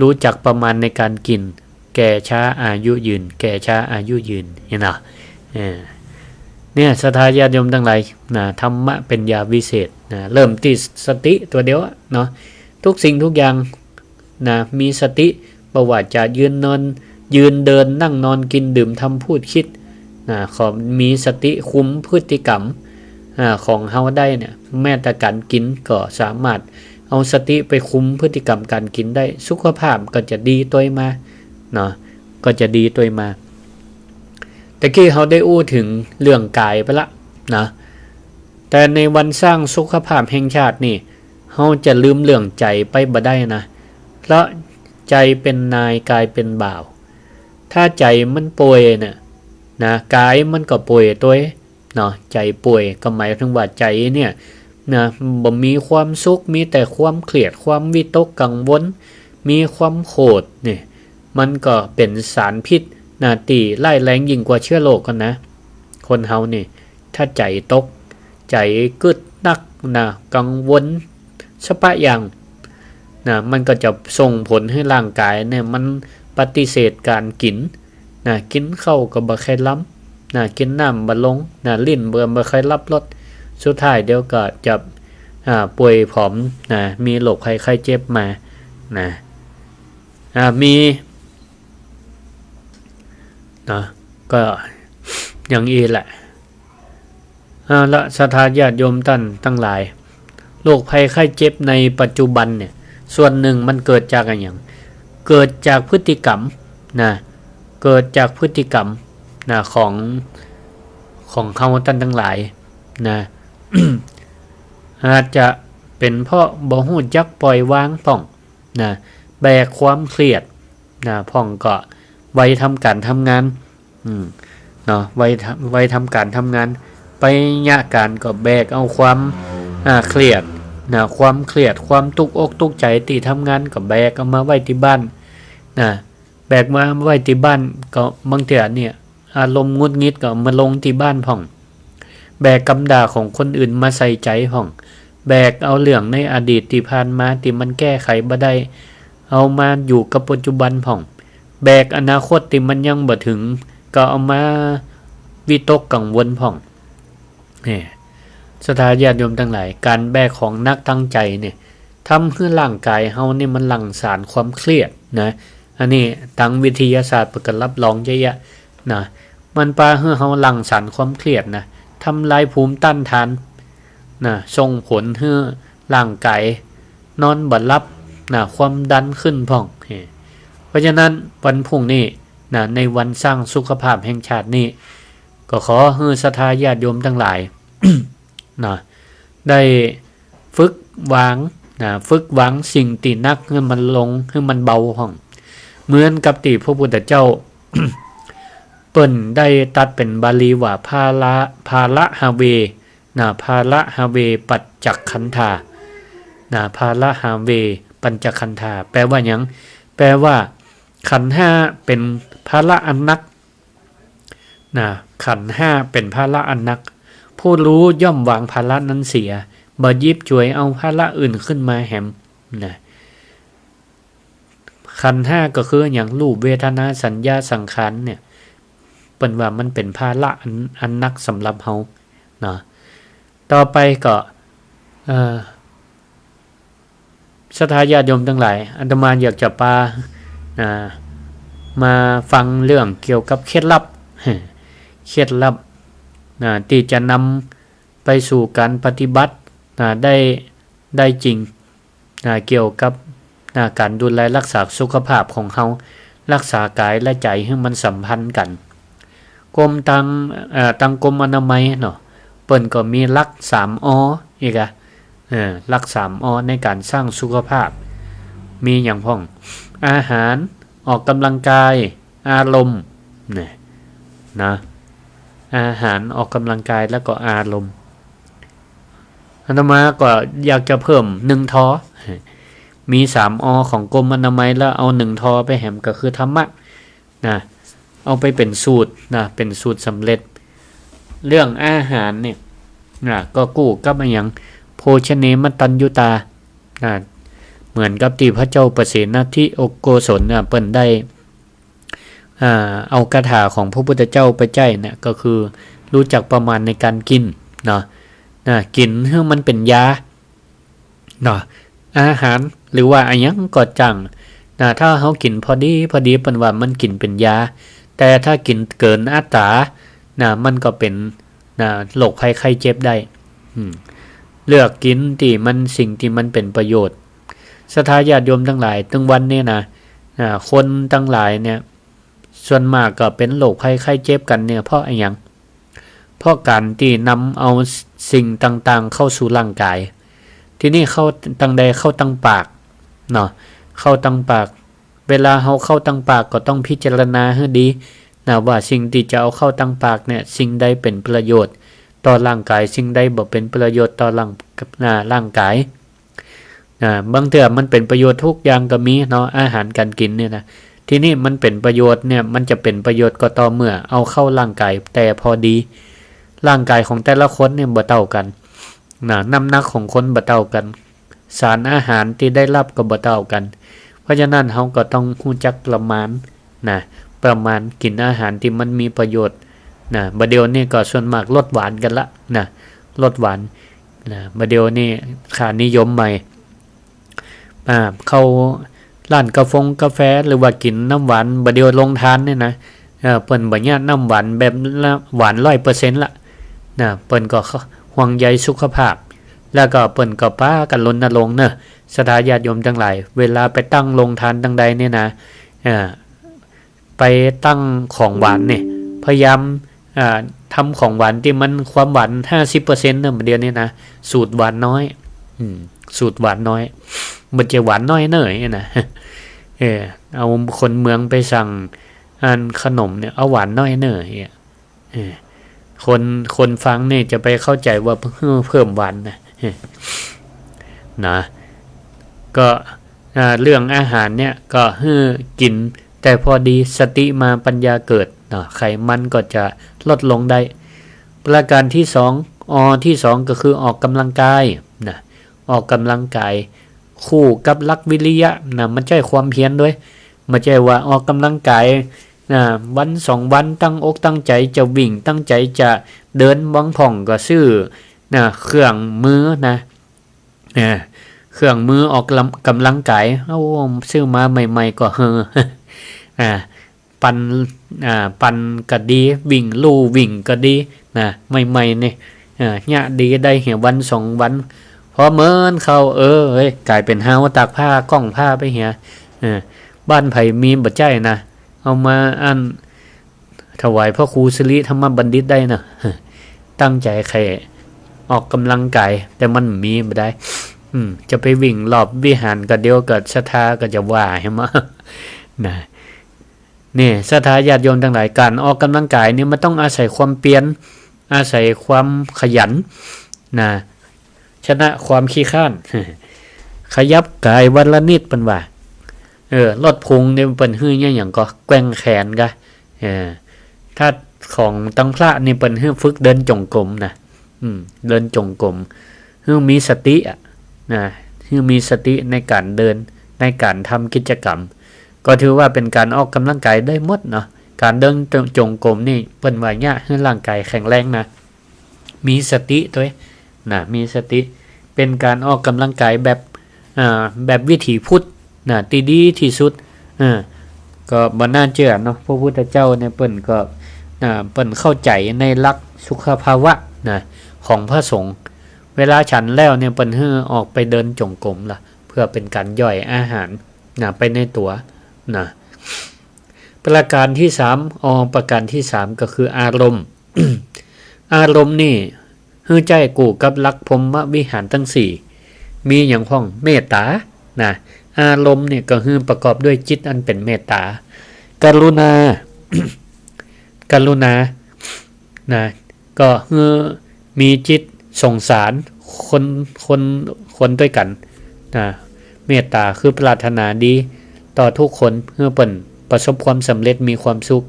รู้จักประมาณในการกินแก่ช้าอายุยืนแก่ช้าอายุยืนเห็นไหมเนี่ยศรัทธาญาติโยมทั้งหลายธรรมะเป็นยาวิเศษเริ่มที่สติตัวเดียวเนาะทุกสิ่งทุกอย่างมีสติประวัติจะยืนเดินนั่งนอนกินดื่มทำพูดคิดขอมีสติคุมพฤติกรรมของเฮาได้เนี่ยแม้แต่การกินก็สามารถเอาสติไปคุมพฤติกรรมการกินได้สุขภาพก็จะดีตัวมาเนาะก็จะดีตัวมาแต่กี้เฮาได้อู้ถึงเรื่องกายไปละนะแต่ในวันสร้างสุขภาพแห่งชาตินี่เฮาจะลืมเรื่องใจไปบ่ได้นะเพราะใจเป็นนายกายเป็นบ่าวถ้าใจมันป่วยเนี่ยกายมันก็ป่วยตัวเนาะใจป่วยก็หมายถึงว่าใจเนี่ยบ่มีความสุขมีแต่ความเครียดความวิตกกังวลมีความโกรธนี่มันก็เป็นสารพิษตีไล่แรงยิ่งกว่าเชื้อโรคกันนะคนเฮานี่ถ้าใจตกใจกึดนักกังวลสะปะอย่างมันก็จะส่งผลให้ร่างกายเนี่ยมันปฏิเสธการกินกินข้าวก็บ่ค่อยล้ำกินน้ำบ่ลงลิ้นบ่ค่อยรับรสสุดท้ายเดี๋ยวก็จะป่วยผอมมีโรคภัยไข้เจ็บมามีก็อย่างนี้แหละและศรัทธาญาติโยมท่านทั้งหลายโรคภัยไข้เจ็บในปัจจุบันเนี่ยส่วนหนึ่งมันเกิดจากอะไรอย่างเกิดจากพฤติกรรมเกิดจากพฤติกรรมของเขาท่านทั้งหลายอาจจะเป็นเพราะบ่ฮู้จักปล่อยวางพ่องแบกความเครียดพ่องก็ไว้ทำการทำงานไว้ทำการทำงานไปยะการก็แบกเอาความเครียดความเครียดความตุกอกตุกใจที่ทำงานก็แบกเอามาไว้ที่บ้านแบกมาไว้ที่บ้านก็บางเทื่อเนี่ยอารมณ์งุดงิดก็มาลงที่บ้านพ่องแบกกำด่าของคนอื่นมาใส่ใจพ่องแบกเอาเรื่องในอดีตที่ผ่านมาที่มันแก้ไขบ่ได้ เอามาอยู่กับปัจจุบันพ่องแบกอนาคตที่มันยังบ่ถึงก็เอามาวิตกกังวลพ่องนี่ศรัทธาญาติโยมทั้งหลายการแบกของนักตั้งใจเนี่ยทำให้ร่างกายเฮานี่มันหลั่งสารความเครียดนะอันนี้ทางวิทยาศาสตร์ประกันรับรองเยอะๆนะมันพาให้เฮาหลั่งสารความเครียดนะทำลายภูมิต้านทานนะส่งผลให้ร่างกายนอนบ่หลับนะความดันขึ้นพ่องเพราะฉะนั้นวันพรุ่งนี้นะในวันสร้างสุขภาพแห่งชาตินี้ก็ขอให้ศรัทธาญาติโยมทั้งหลาย นะได้ฝึกวางสิ่งที่นักให้มันลงให้มันเบาห้องเหมือนกับที่พระพุทธเจ้า เปิ้นได้ตัดเป็นบาลีว่าภาละหาเวนะภาละหาเวปัจจักขันธานะภาละหาเวปัญจขันธาแปลว่าหยังแปลว่าขันธ์ห้าเป็นภาระอันนักนะขันธ์ห้าเป็นภาระอันนักผู้รู้ย่อมวางภาระนั้นเสียบ่ยิบจ่วยเอาภาระอื่นขึ้นมาแหมนะขันธ์ห้าก็คืออย่างรูปเวทนาสัญญาสังขารเนี่ยเป็นว่ามันเป็นภาระอันนักสำหรับเฮานะต่อไปก็ศรัทธาญาติโยมทั้งหลายอาตมาอยากจะมาฟังเรื่องเกี่ยวกับเคล็ดลับที่จะนำไปสู่การปฏิบัติได้จริงเกี่ยวกับการดูแลรักษาสุขภาพของเฮารักษากายและใจให้มันสัมพันธ์กันกรมตังกรมอนามัยเนาะเปิ้นก็มีหลัก3ออีกหลัก3อในการสร้างสุขภาพมีอย่างพ้องอาหารออกกำลังกายอารมณ์นะอาหารออกกำลังกายแล้วก็อารมณ์อาตมาก็อยากจะเพิ่ม1ทอมี3อของกรมอนามัยแล้วเอา1ทอไปแหมก็คือธรรมะนะเอาไปเป็นสูตรนะเป็นสูตรสำเร็จเรื่องอาหารเนี่ยนะก็กู้กับอย่างโภชเนมตัญญุตานะเหมือนกับที่พระเจ้าประเสนทิโกศลเปิ้นได้เอาคาถาของพระพุทธเจ้าไปใจเนี่ยก็คือรู้จักประมาณในการกินเนาะกินให้มันเป็นยาเนาะอาหารหรือว่าอันยังก็จังถ้าเฮากินพอดีเปิ้นว่ามันกินเป็นยาแต่ถ้ากินเกินอัตรามันก็เป็นโรคภัยไข้เจ็บได้เลือกกินที่มันสิ่งที่มันเป็นประโยชน์ศรัทธาญาติโยมทั้งหลายถึงวันนี้คนทั้งหลายเนี่ยส่วนมากก็เป็นโรคภัยไข้เจ็บกันเนี่ยเพราะอะไรอย่างเพราะการที่นำเอาสิ่งต่างๆเข้าสู่ร่างกายที่นี่เข้าตั้งใดเข้าตั้งปากเนาะเข้าตั้งปากเวลาเฮาเข้าตั้งปากก็ต้องพิจารณาให้ดีว่าสิ่งที่จะเอาเข้าตั้งปากเนี่ยสิ่งใดเป็นประโยชน์ต่อร่างกายสิ่งใดบ่เป็นประโยชน์ต่อร่างกายบางเทื่อมันเป็นประโยชน์ทุกอย่างก็มีเนาะอาหารการกินเนี่ยนะที่นี่มันเป็นประโยชน์เนี่ยมันจะเป็นประโยชน์ก็ต่อเมื่อเอาเข้าร่างกายแต่พอดีร่างกายของแต่ละคนเนี่ยบ่เท่ากันน้ำหนักของคนบ่เท่ากันสารอาหารที่ได้รับก็บ่เท่ากันเพราะฉะนั้นเฮาก็ต้องรู้จักประมาณกินอาหารที่มันมีประโยชน์บัดเดี๋ยวนี้ก็ส่วนมากลดหวานกันละลดหวานบัดเดี๋ยวนี้ค่านิยมใหม่เข้าร้านกาแฟหรือว่ากินน้ำหวานบัดเดี๋ยวลงทานเนี่ยนะเปิ้นบ่ญาติน้ำหวานแบบหวาน 100% ละเปิ้นก็ห่วงใยสุขภาพแล้วก็เปิ้นก็ป้ากันรณรงค์ศรัทธาญาติโยมทั้งหลายเวลาไปตั้งโรงทานใดเนี่ยนะไปตั้งของหวานเนี่ยพยายามทำของหวานที่มันความหวาน 50% เดี๋ยวนี้นะสูตรหวานน้อยสูตรหวานน้อยมันจะหวานน้อยเนยนะเอาคนเมืองไปสั่งขนมเนี่ยเอาหวานน้อยเนยคนฟังเนี่ยจะไปเข้าใจว่าเพิ่มหวานนะก็เรื่องอาหารเนี่ยก็กินแต่พอดีสติมาปัญญาเกิดไขมันก็จะลดลงได้ประการที่2ที่2ก็คือออกกำลังกายออกกำลังกาย คู่กับหลักวิริยะนะมันใช่ความเพียรด้วยไม่ใช่ว่าออกกำลังกายวัน2 วันตั้งอกตั้งใจจะวิ่งตั้งใจจะเดินบางพ่องก็ซื้อเครื่องมือเครื่องมือออกกำลังกายซื้อมาใหม่ๆก็ปั่นก็ดีวิ่งลู่วิ่งก็ดีใหม่ๆนี่เนี่ยดีได้เหี่ยวัน2 วันพอเมินเข้ากลายเป็นเฮาตากผ้ากล้องผ้าไปเหี่ยบ้านไผมีบ่ใจนะเอามาอันถวายพระครูสิริธรรมบัณฑิตได้นะตั้งใจแค่ออกกำลังกายแต่มันมีบ่ได้จะไปวิ่งรอบวิหารก็เดียวกับศรัทธาก็จะว่าใช่มั้ยนะนี่ศรัทธาญาติโยมทั้งหลายการออกกำลังกายนี่มันต้องอาศัยความเพียรอาศัยความขยันชนะความขี้ข้านขยับกายวันละนิดเพิ่นว่าลดพุงนี่เปิ้นฮื้อหยังก็แกว่งแขนกะถ้าของตั้งพระนี่เปิ้นฮื้อฝึกเดินจงกรมนะเดินจงกรมฮื้อมีสติฮื้อมีสติในการเดินในการทำกิจกรรมก็ถือว่าเป็นการออกกำลังกายได้หมดเนาะการเดินจงกรมนี่เปิ้นว่าเนี่ยให้ร่างกายแข็งแรงนะมีสติด้วยมีสติเป็นการออกกำลังกายแบบวิถีพุทธที่ดีที่สุดก็บ่น่าเชื่อเนาะพระพุทธเจ้าเนี่ยเปิ้นก็เปิ้นเข้าใจในหลักสุขภาวะของพระสงฆ์เวลาฉันแล้วเนี่ยเปิ้นออกไปเดินจงกรมล่ะเพื่อเป็นการย่อยอาหารไปในตัวประการที่3ประการที่3ก็คืออารมณ์ อารมณ์นี่ฮื้อใจกูกับหลักพรหมวิหารทั้ง4มีอย่างพ้องเมตตาอารมณ์เนี่ยก็คือประกอบด้วยจิตอันเป็นเมตตากรุณา กรุณาก็คือมีจิตสงสารคนด้วยกันเมตตาคือปรารถนาดีต่อทุกคนเพื่อเปิ้นประสบความสำเร็จมีความสุข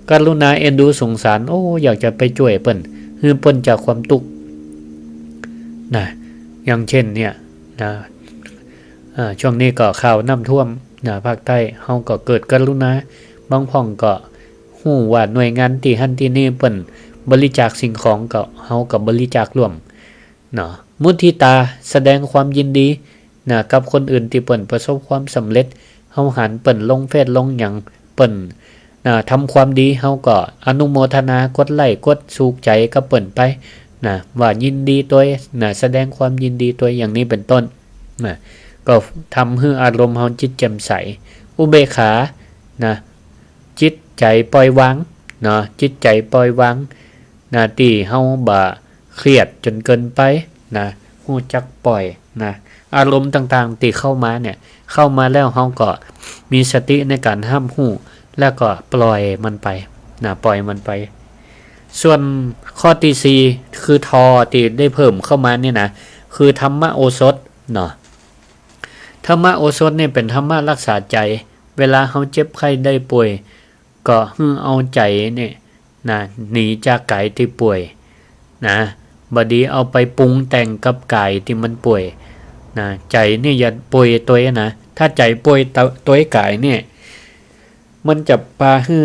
กรุณาเอ็นดูสงสารอยากจะไปช่วยเปิ้นเพื่อเปิ้นจากความทุกข์อย่างเช่นเนี่ยช่วงนี้ก็ข่าวน้ำท่วมภาคใต้เฮาก็เกิดกรุณาบางพ่องก็ฮู้ว่าหน่วยงานที่หั่นที่นี่เปิ้นบริจาคสิ่งของก็เฮาก็บริจาคร่วมมุทิตาแสดงความยินดีกับคนอื่นที่เปิ้นประสบความสำเร็จเฮาหันเปิ้นลงเฟซลงหยังเปิ้นทำความดีเฮาก็อนุโมทนากดไลค์กดสุขใจกับเปิ้นไปว่ายินดีตัวแสดงความยินดีตัวอย่างนี้เป็นต้นก็ทำให้อารมณ์เฮาจิตแจ่มใสอุเบกขาจิตใจปล่อยวางจิตใจปล่อยวางที่เฮาบ่เครียดจนเกินไปฮู้จักปล่อยอารมณ์ต่างๆที่เข้ามาเนี่ยเข้ามาแล้วเฮาก็มีสติในการห้ามฮู้แล้วก็ปล่อยมันไปปล่อยมันไปส่วนข้อที่4คือทอที่ได้เพิ่มเข้ามาเนี่ยคือธรรมโอสถธรรมโอสถนี่เป็นธรรมะรักษาใจเวลาเฮาเจ็บไข้ได้ป่วยก็เอาใจเนี่ยหนีจากกายที่ป่วยบ่ดีเอาไปปรุงแต่งกับกายที่มันป่วยใจนี่อย่าป่วยตัวถ้าใจป่วยตัวกายเนี่ยมันจะพาให้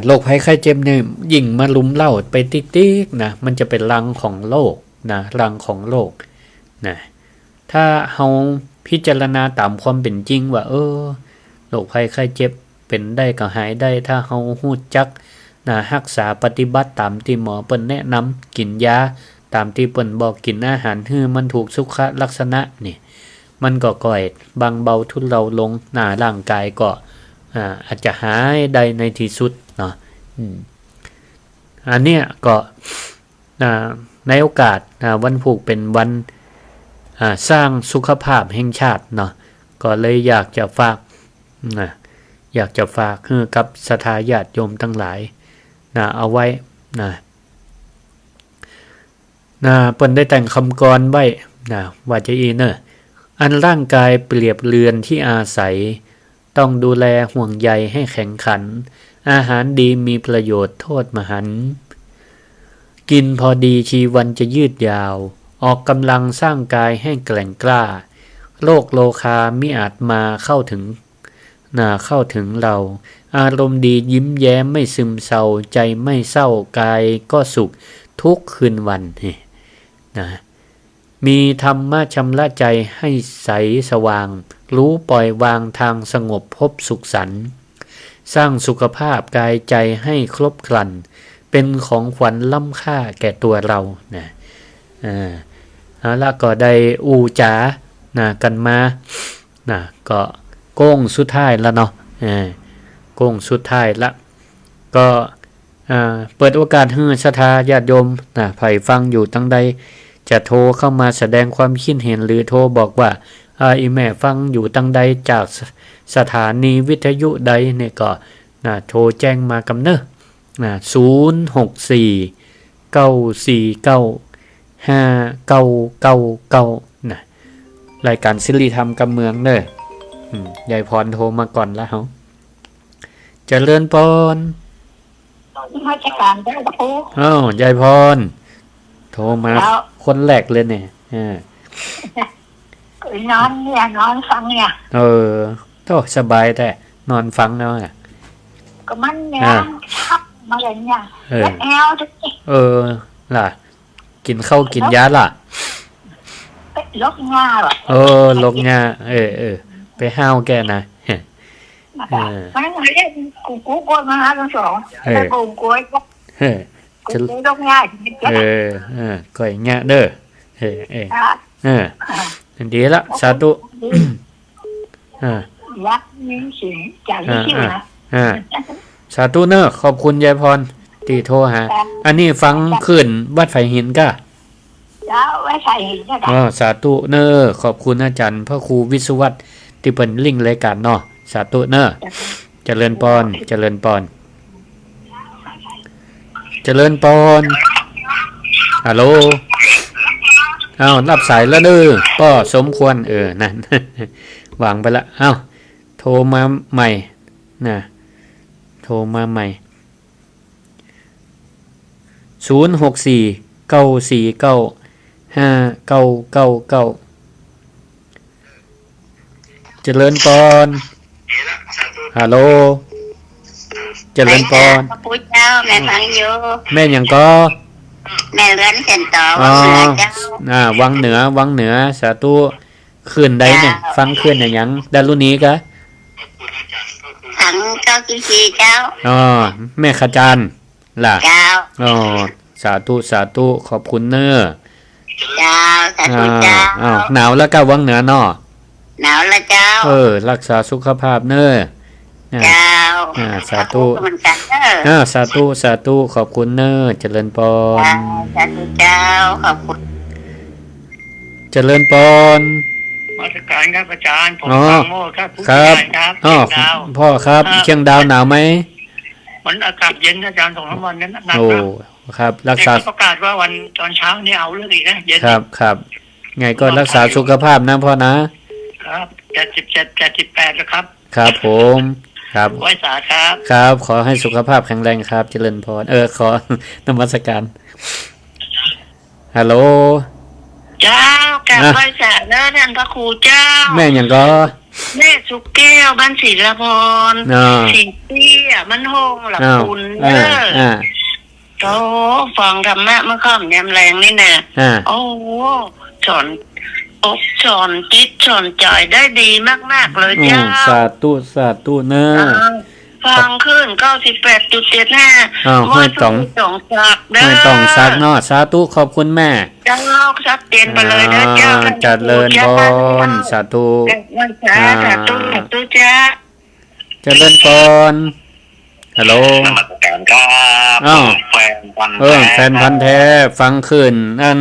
โรคภัยไข้เจ็บเนี่ยยิ่งมาลุมเล่าไปติ๊กๆมันจะเป็นรังของโรครังของโรคถ้าเฮาพิจารณาตามความเป็นจริงว่าโรคภัยไข้เจ็บเป็นได้ก็หายได้ถ้าเฮาฮู้จักรักษาปฏิบัติตามที่หมอเปิ้นแนะนำกินยาตามที่เปิ้นบอกกินอาหารให้มันถูกสุขลักษณะนี่มันก็ก่อยบางเบาทุเลาลงร่างกายก็อาจจะหายได้ในที่สุดอันเนี้ยก็ในโอกาสวันผูกเป็นวันสร้างสุขภาพแห่งชาติก็เลยอยากจะฝากกับศรัทธาญาติโยมทั้งหลายเอาไว้เปิ้นได้แต่งคำกรไว้ว่าจะอันร่างกายเปรียบเรือนที่อาศัยต้องดูแลห่วงใยให้แข็งขันอาหารดีมีประโยชน์โทษมหันต์กินพอดีชีวันจะยืดยาว ออกกำลังสร้างกายให้แกร่งกล้าโลกโลคามิอาจมาเข้าถึงเราอารมณ์ดียิ้มแย้มไม่ซึมเศร้าใจไม่เศร้ากายก็สุขทุกคืนวันนะมีธรรมะชำระใจให้ใสสว่างรู้ปล่อยวางทางสงบพบสุขสันต์สร้างสุขภาพกายใจให้ครบครันเป็นของขวัญล้ำค่าแก่ตัวเรานะแล้วก็ได้อูจ๋านะกันมานะก็โก้งสุดท้ายแล้วเนาะโก้งสุดท้ายละก็เปิดโอกาสให้ศรัทธาญาติโยมนะใครฟังอยู่ตั้งใดจะโทรเข้ามาแสดงความคิดเห็นหรือโทรบอกว่าอีแม่ฟังอยู่ตั้งใดจากสถานีวิทยุใดเนี่ยก็นะโทรแจ้งมากำเนอะนะ064-949-5999นะรายการศิริธรรมกำเมืองเด้อยายพรโทรมาก่อนแล้วเจริญพรราชการได้ครูยายพรโทรมาคนแรกเลยเนี่ยนอนเนี่ยนอนฟังเนี่ยโตสบายแต่นอนฟังแล้วก็มันเนี่ยทับมาเลยเนี่ยแล้วแอลด้วยล่ะกินข้าวกินยาล่ะลกง่าหรอลกง่าไปห้าวแกนะมันเรียกกูกวนมาทั้งสองแต่กูกวนจะลกง่าก่อยง่าเด้อดีละสาธุรักนิ้งสิงจากที่ชื่อนะสาธุเนอะขอบคุณยายพรตีโทรหาอันนี้ฟังขึ้นวัดไฟหินก็แล้วไว้ใส่หินก็สาธุเนอะขอบคุณอาจารย์พระครูวิศวัตรที่เป็นลิงรายการเนาะสาธุเนอะเจริญพรเจริญพรเจริญพรฮัลโหลรับสายแล้วเด้อก็สมควรนั่นวางไปละโทรมาใหม่นะโทรมาใหม่064-949-5999เจริญพรฮัลโหลเจริญพรพระพุทธเจ้าแม่ฟังอยู่แม่ยังก็แม่เรือนเส้นต่อวังเหนือเจ้าวังเหนือสาธุคืนใดเนี่ยฟังคืนอย่างดารุณีกะถัง9 เจ้าแม่ขจารล่ะเจ้าสาธุขอบคุณเนอเจ้าสาธุเจ้าหนาวแล้วก็วังเหนือเนาะหนาวแล้วเจ้ารักษาสุขภาพเนอเจ้าสาธุสาธุขอบคุณเนอเจริญพรสาธุเจ้าขอบคุณเจริญพรราชการครับอาจารย์ผมฟังโม่ครับผู้การครับพ่อครับเชียงดาวหนาวไหมมันอากาศเย็นอาจารย์2-3 วันนั้นหนักครับรักษาประกาศว่าวันตอนเช้านี่เอาเรื่องอีกนะเย็นครับไงก็รักษาสุขภาพนะพ่อนะครับ77-78แล้วครับครับผมครับไว้สาครับ ครับขอให้สุขภาพแข็งแรงครับเจริญพรขอนมัสการฮัลโหลเจ้ากับไว้สาเนอะท่านพระครูเจ้าแม่ยังก็แม่สุกแก้วบ้านศิลพรสีเตี้ยมันโฮงหลับคุณเนอะโอ้ฟังธรรมะเมื่อค่ำยามแรงนี่นะโอ้สอนสอนจิตสอนใจได้ดีมากๆเลยเจ้าสาธุเนอะฟังขึ้น98.75ไม่ต้องซักเนาะสาธุขอบคุณแม่เจ้าซักเตียนไปเลยนะเจ้าเจริญพรสาธุสาธุจ้าเจริญพรฮัลโหลนมัสการครับแฟนพันธุ์แท้ฟังขึ้นนั่น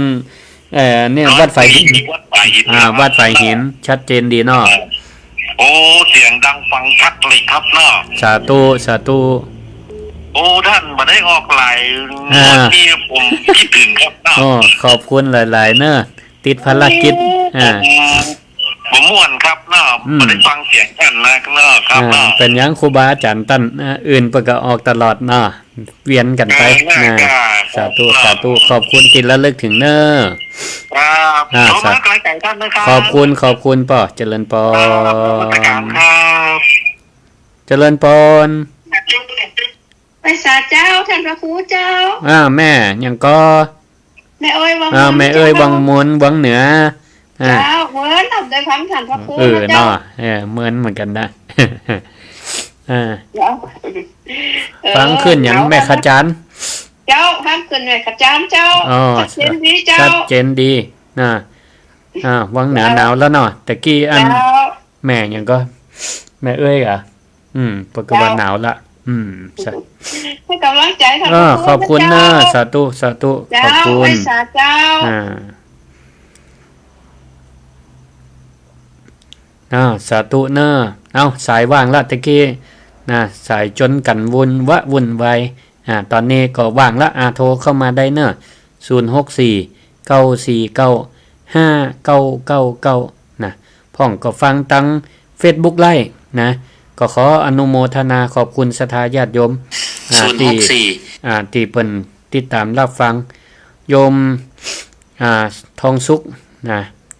เนี่ยวัดไฟหินวัดไฟหินชัดเจนดีเนาะโอ้เสียงดังฟังชัดเลยครับเนาะสาธุโอ้ท่านมาได้ออกหลายที่ผมคิดถึงครับเนาะขอบคุณหลายๆเนอะติดภารกิจ ผมม่วนครับเนาะไม่ได้ฟังเสียงท่านนะเนาะครับเนาะเป็นยังครูบาอาจารย์ตั้นอื่นเปิดก็ออกตลอดเนาะเวียนกันไปนะสาธุสาธุขอบคุณที่ระลึกถึงเนอะครับขอบคุณใจท่านนะครับขอบคุณป่อเจริญปอเจริญปอนไปสาเจ้าท่านพระครูเจ้าแม่ยังก็แม่เอ้ยวังแม่เอ้ยวังมนวังเหนือเจ้าเหมือนทำได้ฟังท่านพระครูเนาะเหมือนกันได้ฟังขึ้นอย่างแม่ขจารเจ้าฟังขึ้นแม่ขจารเจ้าชัดเจนดีเจ้าชัดเจนดีวังเหนือหนาวแล้วเนาะแต่กี้อันแม่ยังก็แม่เอ้ยอ่ะปกติหนาวละใช่ให้กำลังใจท่านขอบคุณนะสาธุสาธุขอบคุณสาเจ้าสาธุเนอะสายว่างละตะกี้สายจนกันวุ่นวายตอนนี้ก็ว่างละโทรเข้ามาได้เนอะ064-949-5999นะพ่องก็ฟังตั้ง Facebook ไล่นะก็ขออนุโมทนาขอบคุณศรัทธาญาติโยมที่เพิ่นติดตามรับฟังโยมทองสุข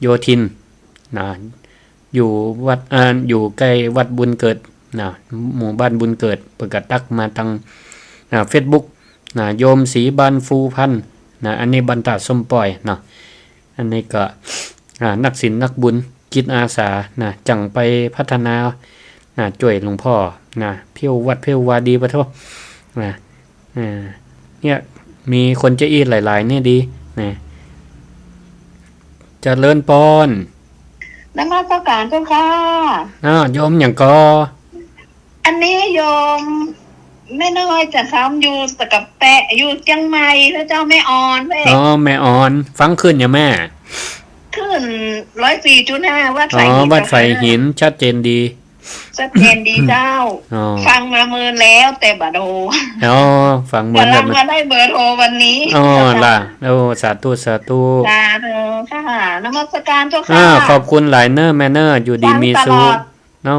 โยธินอยู่วัดอยู่ใกล้วัดบุญเกิดหมู่บ้านบุญเกิดเปิดกระตักมาทางFacebook โยมศรีบานฟูพันอันนี้บรรดาส้มปล่อยอันนี้ก็นักศิลป์นักบุญจิตอาสาจังไปพัฒนาช่วยหลวงพ่อเพียววัดเพียววาดีปะทุเนี่ยมีคนจะอีดหลายๆเนี่ยดีจะเลินปอนนมัสการเจ้าค่ะโยมอย่างก็อันนี้โยมแม่น้อยจะทำอยู่ตะกับแปะอยู่เชียงใหม่แล้วเจ้าแม่อ่อนแม่อ่อนฟังขึ้นอย่าแม่ขึ้น104.5วัดไฟหินชัดเจนดีชัดเจนดีเจ้าฟังมาเมินแล้วแต่บาโดฟังเมินแล้วมาได้เบอร์โทรวันนี้ล่ะสาธุค่ะนมัสการเจ้าค่ะขอบคุณหลายเนอร์แมนเนอร์อยู่ดีมีสุข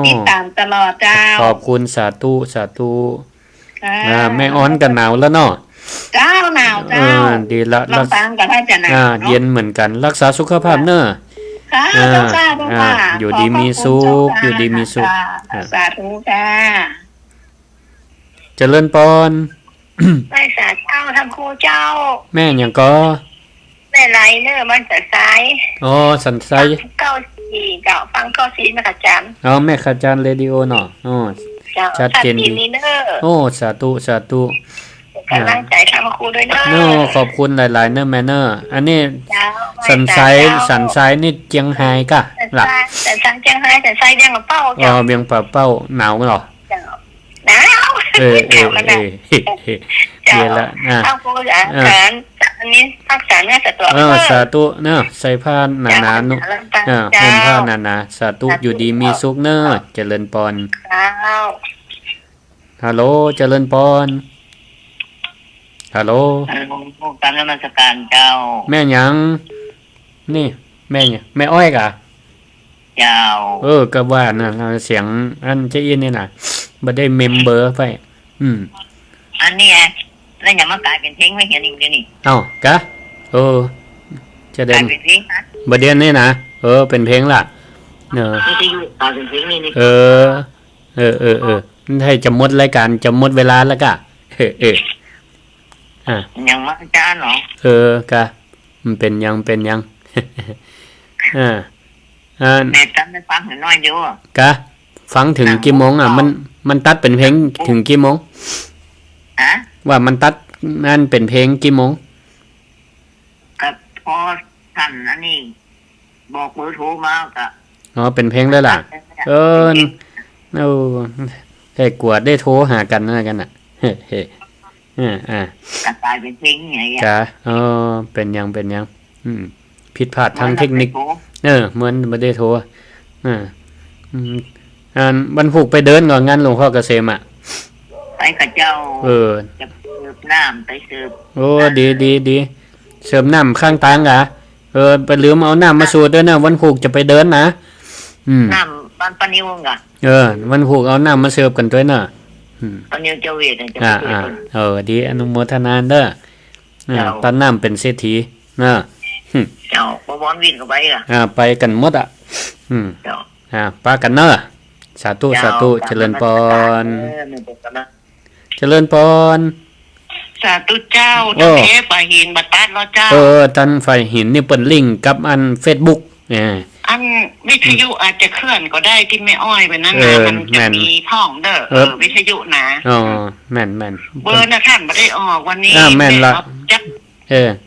ติดตามตลอดเจ้าขอบคุณสาธุแม่อ้อนกันหนาวแล้วเนาะเจ้าหนาวเจ้าดีละเราฟังกันให้จะหนาวเย็นเหมือนกันรักษาสุขภาพเนอะอยู่ดีมีสุขอยู่ดีมีสุขสาธุค่ะเจริญปอนไม่สาเจ้าทำครูเจ้าแม่อย่างก็แม่ไรเนอะมันสันไซสันไซ94เจ้าฟัง94แม่ขจารแม่ขจารเรดิโอเนาะชัดเจนดีสาธุกำลังใจทำครูด้วยขอบคุณหลายๆเนอะแม่เนอะอันนี้สันไซนี่เจียงไฮ้กะหลักสันไซเจียงไฮ้สันไซเบียงเป้าเบียงเป้าหนาวเหรอหนาวเดี๋ยวละเอาครูอาจารย์อันนี้รักษาเนื้อสตัวสาธุเนอะใส่ผ้าหนาๆนุ่มห่มผ้าหนาๆสาธุอยู่ดีมีสุขเนอะเจริญปอนฮัลโหลเจริญปอนฮัลโหลตามนมัสการเจ้าแม่ยังนี่แม่เนี่ยแม่อ้อยกะเจ้าก็ว่านะเสียงอันเจ๊อินนี่น่ะบ่ได้เมมเบอร์ไปอันนี้ไงแล้วอย่ามากลายเป็นเพลงไม่เห็นอีกเดี๋ยวนี้กะจะเด่นบ่เด่นนี่นะเป็นเพลงล่ะเป็นเพลงนี่ให้จะหมดรายการจะหมดเวลาแล้วกะยังมาจ้าเนาะกะมันเป็นยังแม่ตั้งได้ฟังน้อยอยู่กะฟังถึงกี่โมงมันตัดเป็นเพลงถึงกี่โมงว่ามันตัดนั่นเป็นเพลงกี่โมงก็พอท่านอันนี้บอกเบอร์โทรมากะเป็นเพลงเลยล่ะให้กวดได้โทรหากันอะไรกันน่ะกระจายเป็นเพลงไงจ้ะเป็นยังผิดพลาดทางเทคนิคเหมือนไม่ได้โทรวันผูกไปเดินก่อนงานหลวงพ่อเกษมไปกับเจ้าจะเสิร์ฟน้ำไปเสิร์ฟดีเสิร์ฟน้ำข้างทางไปลืมเอาน้ำมาสูดด้วยนะวันผูกจะไปเดินนะ น้ำบ้านปานิวงะวันผูกเอาน้ำมาเสิร์ฟกันด้วยน่ะปานิวเจ้าเวทจะดีอนุโมทนาเด้อตอนน้ำเป็นเศรษฐีนะเจ้าบ่บอนวิ่งก็ไปไปกันหมดเจ้าป้ากันเนอะสาธุสาธุเจริญพรเจริญพรสาธุเจ้าตะเทฝ่ายหินบัดตัดแล้วเจ้าตันฝ่ายหินนี่เปิดลิงก์กับอัน Facebook อันวิทยุอาจจะเคลื่อนก็ได้ที่ไม่อ้อยไปนั้นนะมันจะมีพ่องเด้อวิทยุนะแม่นเบอร์นะท่านไม่ได้ออกวันนี้แม่นละ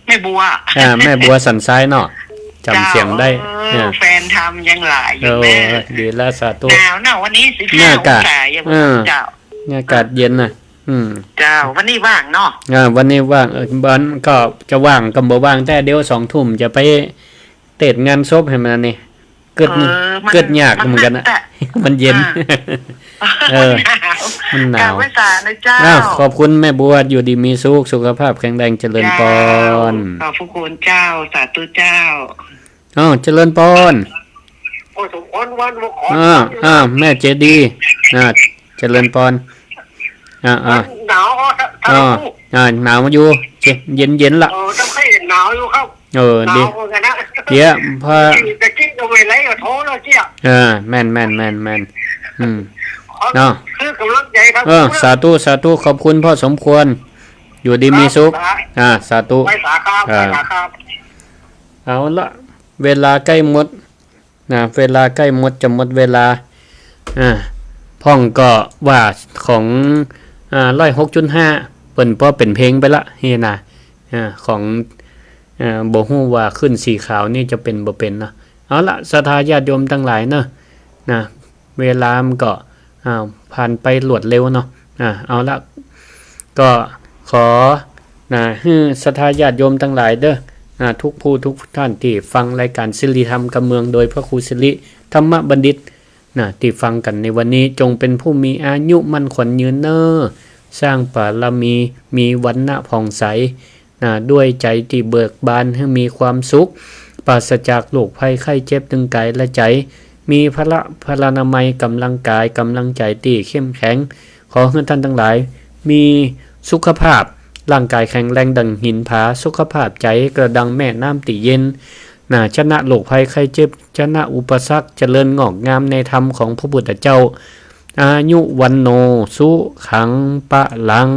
แม่บัวแม่บัวสันซ้ายเนาะจำเสียงได้แฟนทำยังหลายอยู่แม่ดีละสาธุหนาววันนี้15 องศาอย่าเจ้าอากาศเย็นน่ะเจ้าวันนี้ว่างเนาะวันนี้ว่างบ้านก็จะว่างก็บ่ว่างแต่เดี๋ยว2 ทุ่มจะไปเตะงานศพให้มันนี่เกิดยากเหมือนกันนะมันเย็นมันหนาวไม่สานะเจ้าขอบคุณแม่บัวอยู่ดีมีสุขภาพแข็งแรงเจริญพรขอบคุณเจ้าสาธุเจ้าเจริญพรแม่เจดีเจริญพรหนาวหนาวอยู่เย็นละต้องให้หนาวอยู่ครับดีเดี๋ยวพอจะกินตรงไหนก็โทรแล้วเจ้าแม่นเนาะคือกำลังใจครับสาธุขอบคุณพ่อสมควรอยู่ดีมีสุขสาธุเอาละเวลาใกล้หมดเวลาใกล้หมดจะหมดเวลาพ่องก็ว่าของ106.5เปิ่นพอเป็นเพลงไปละเฮนะของบ่ฮู้ว่าขึ้นสีขาวนี่จะเป็นบ่เป็นเนาะเอาละศรัทธาญาติโยมทั้งหลายเนาะเวลามันก็ผ่านไปรวดเร็วเนาะเอาละก็ขอให้ศรัทธาญาติโยมทั้งหลายเด้อทุกผู้ทุกท่านที่ฟังรายการสิริธรรมกับเมืองโดยพระครูสิริธรรมบัณฑิตที่ฟังกันในวันนี้จงเป็นผู้มีอายุมั่นขวัญยืนเนอสร้างบารมีวรรณะผ่องใสด้วยใจที่เบิกบานให้มีความสุขปราศจากโรคภัยไข้เจ็บทั้งกายและใจมีพละนามัยกำลังกายกำลังใจที่เข้มแข็งขอให้ท่านทั้งหลายมีสุขภาพร่างกายแข็งแรงดังหินผาสุขภาพใจกระดังแม่น้ำตีเย็นชนะโรคภัยไข้เจ็บชนะอุปสรรคเจริญงอกงามในธรรมของพระพุทธเจ้าอายุวันโนสุขังปะลัง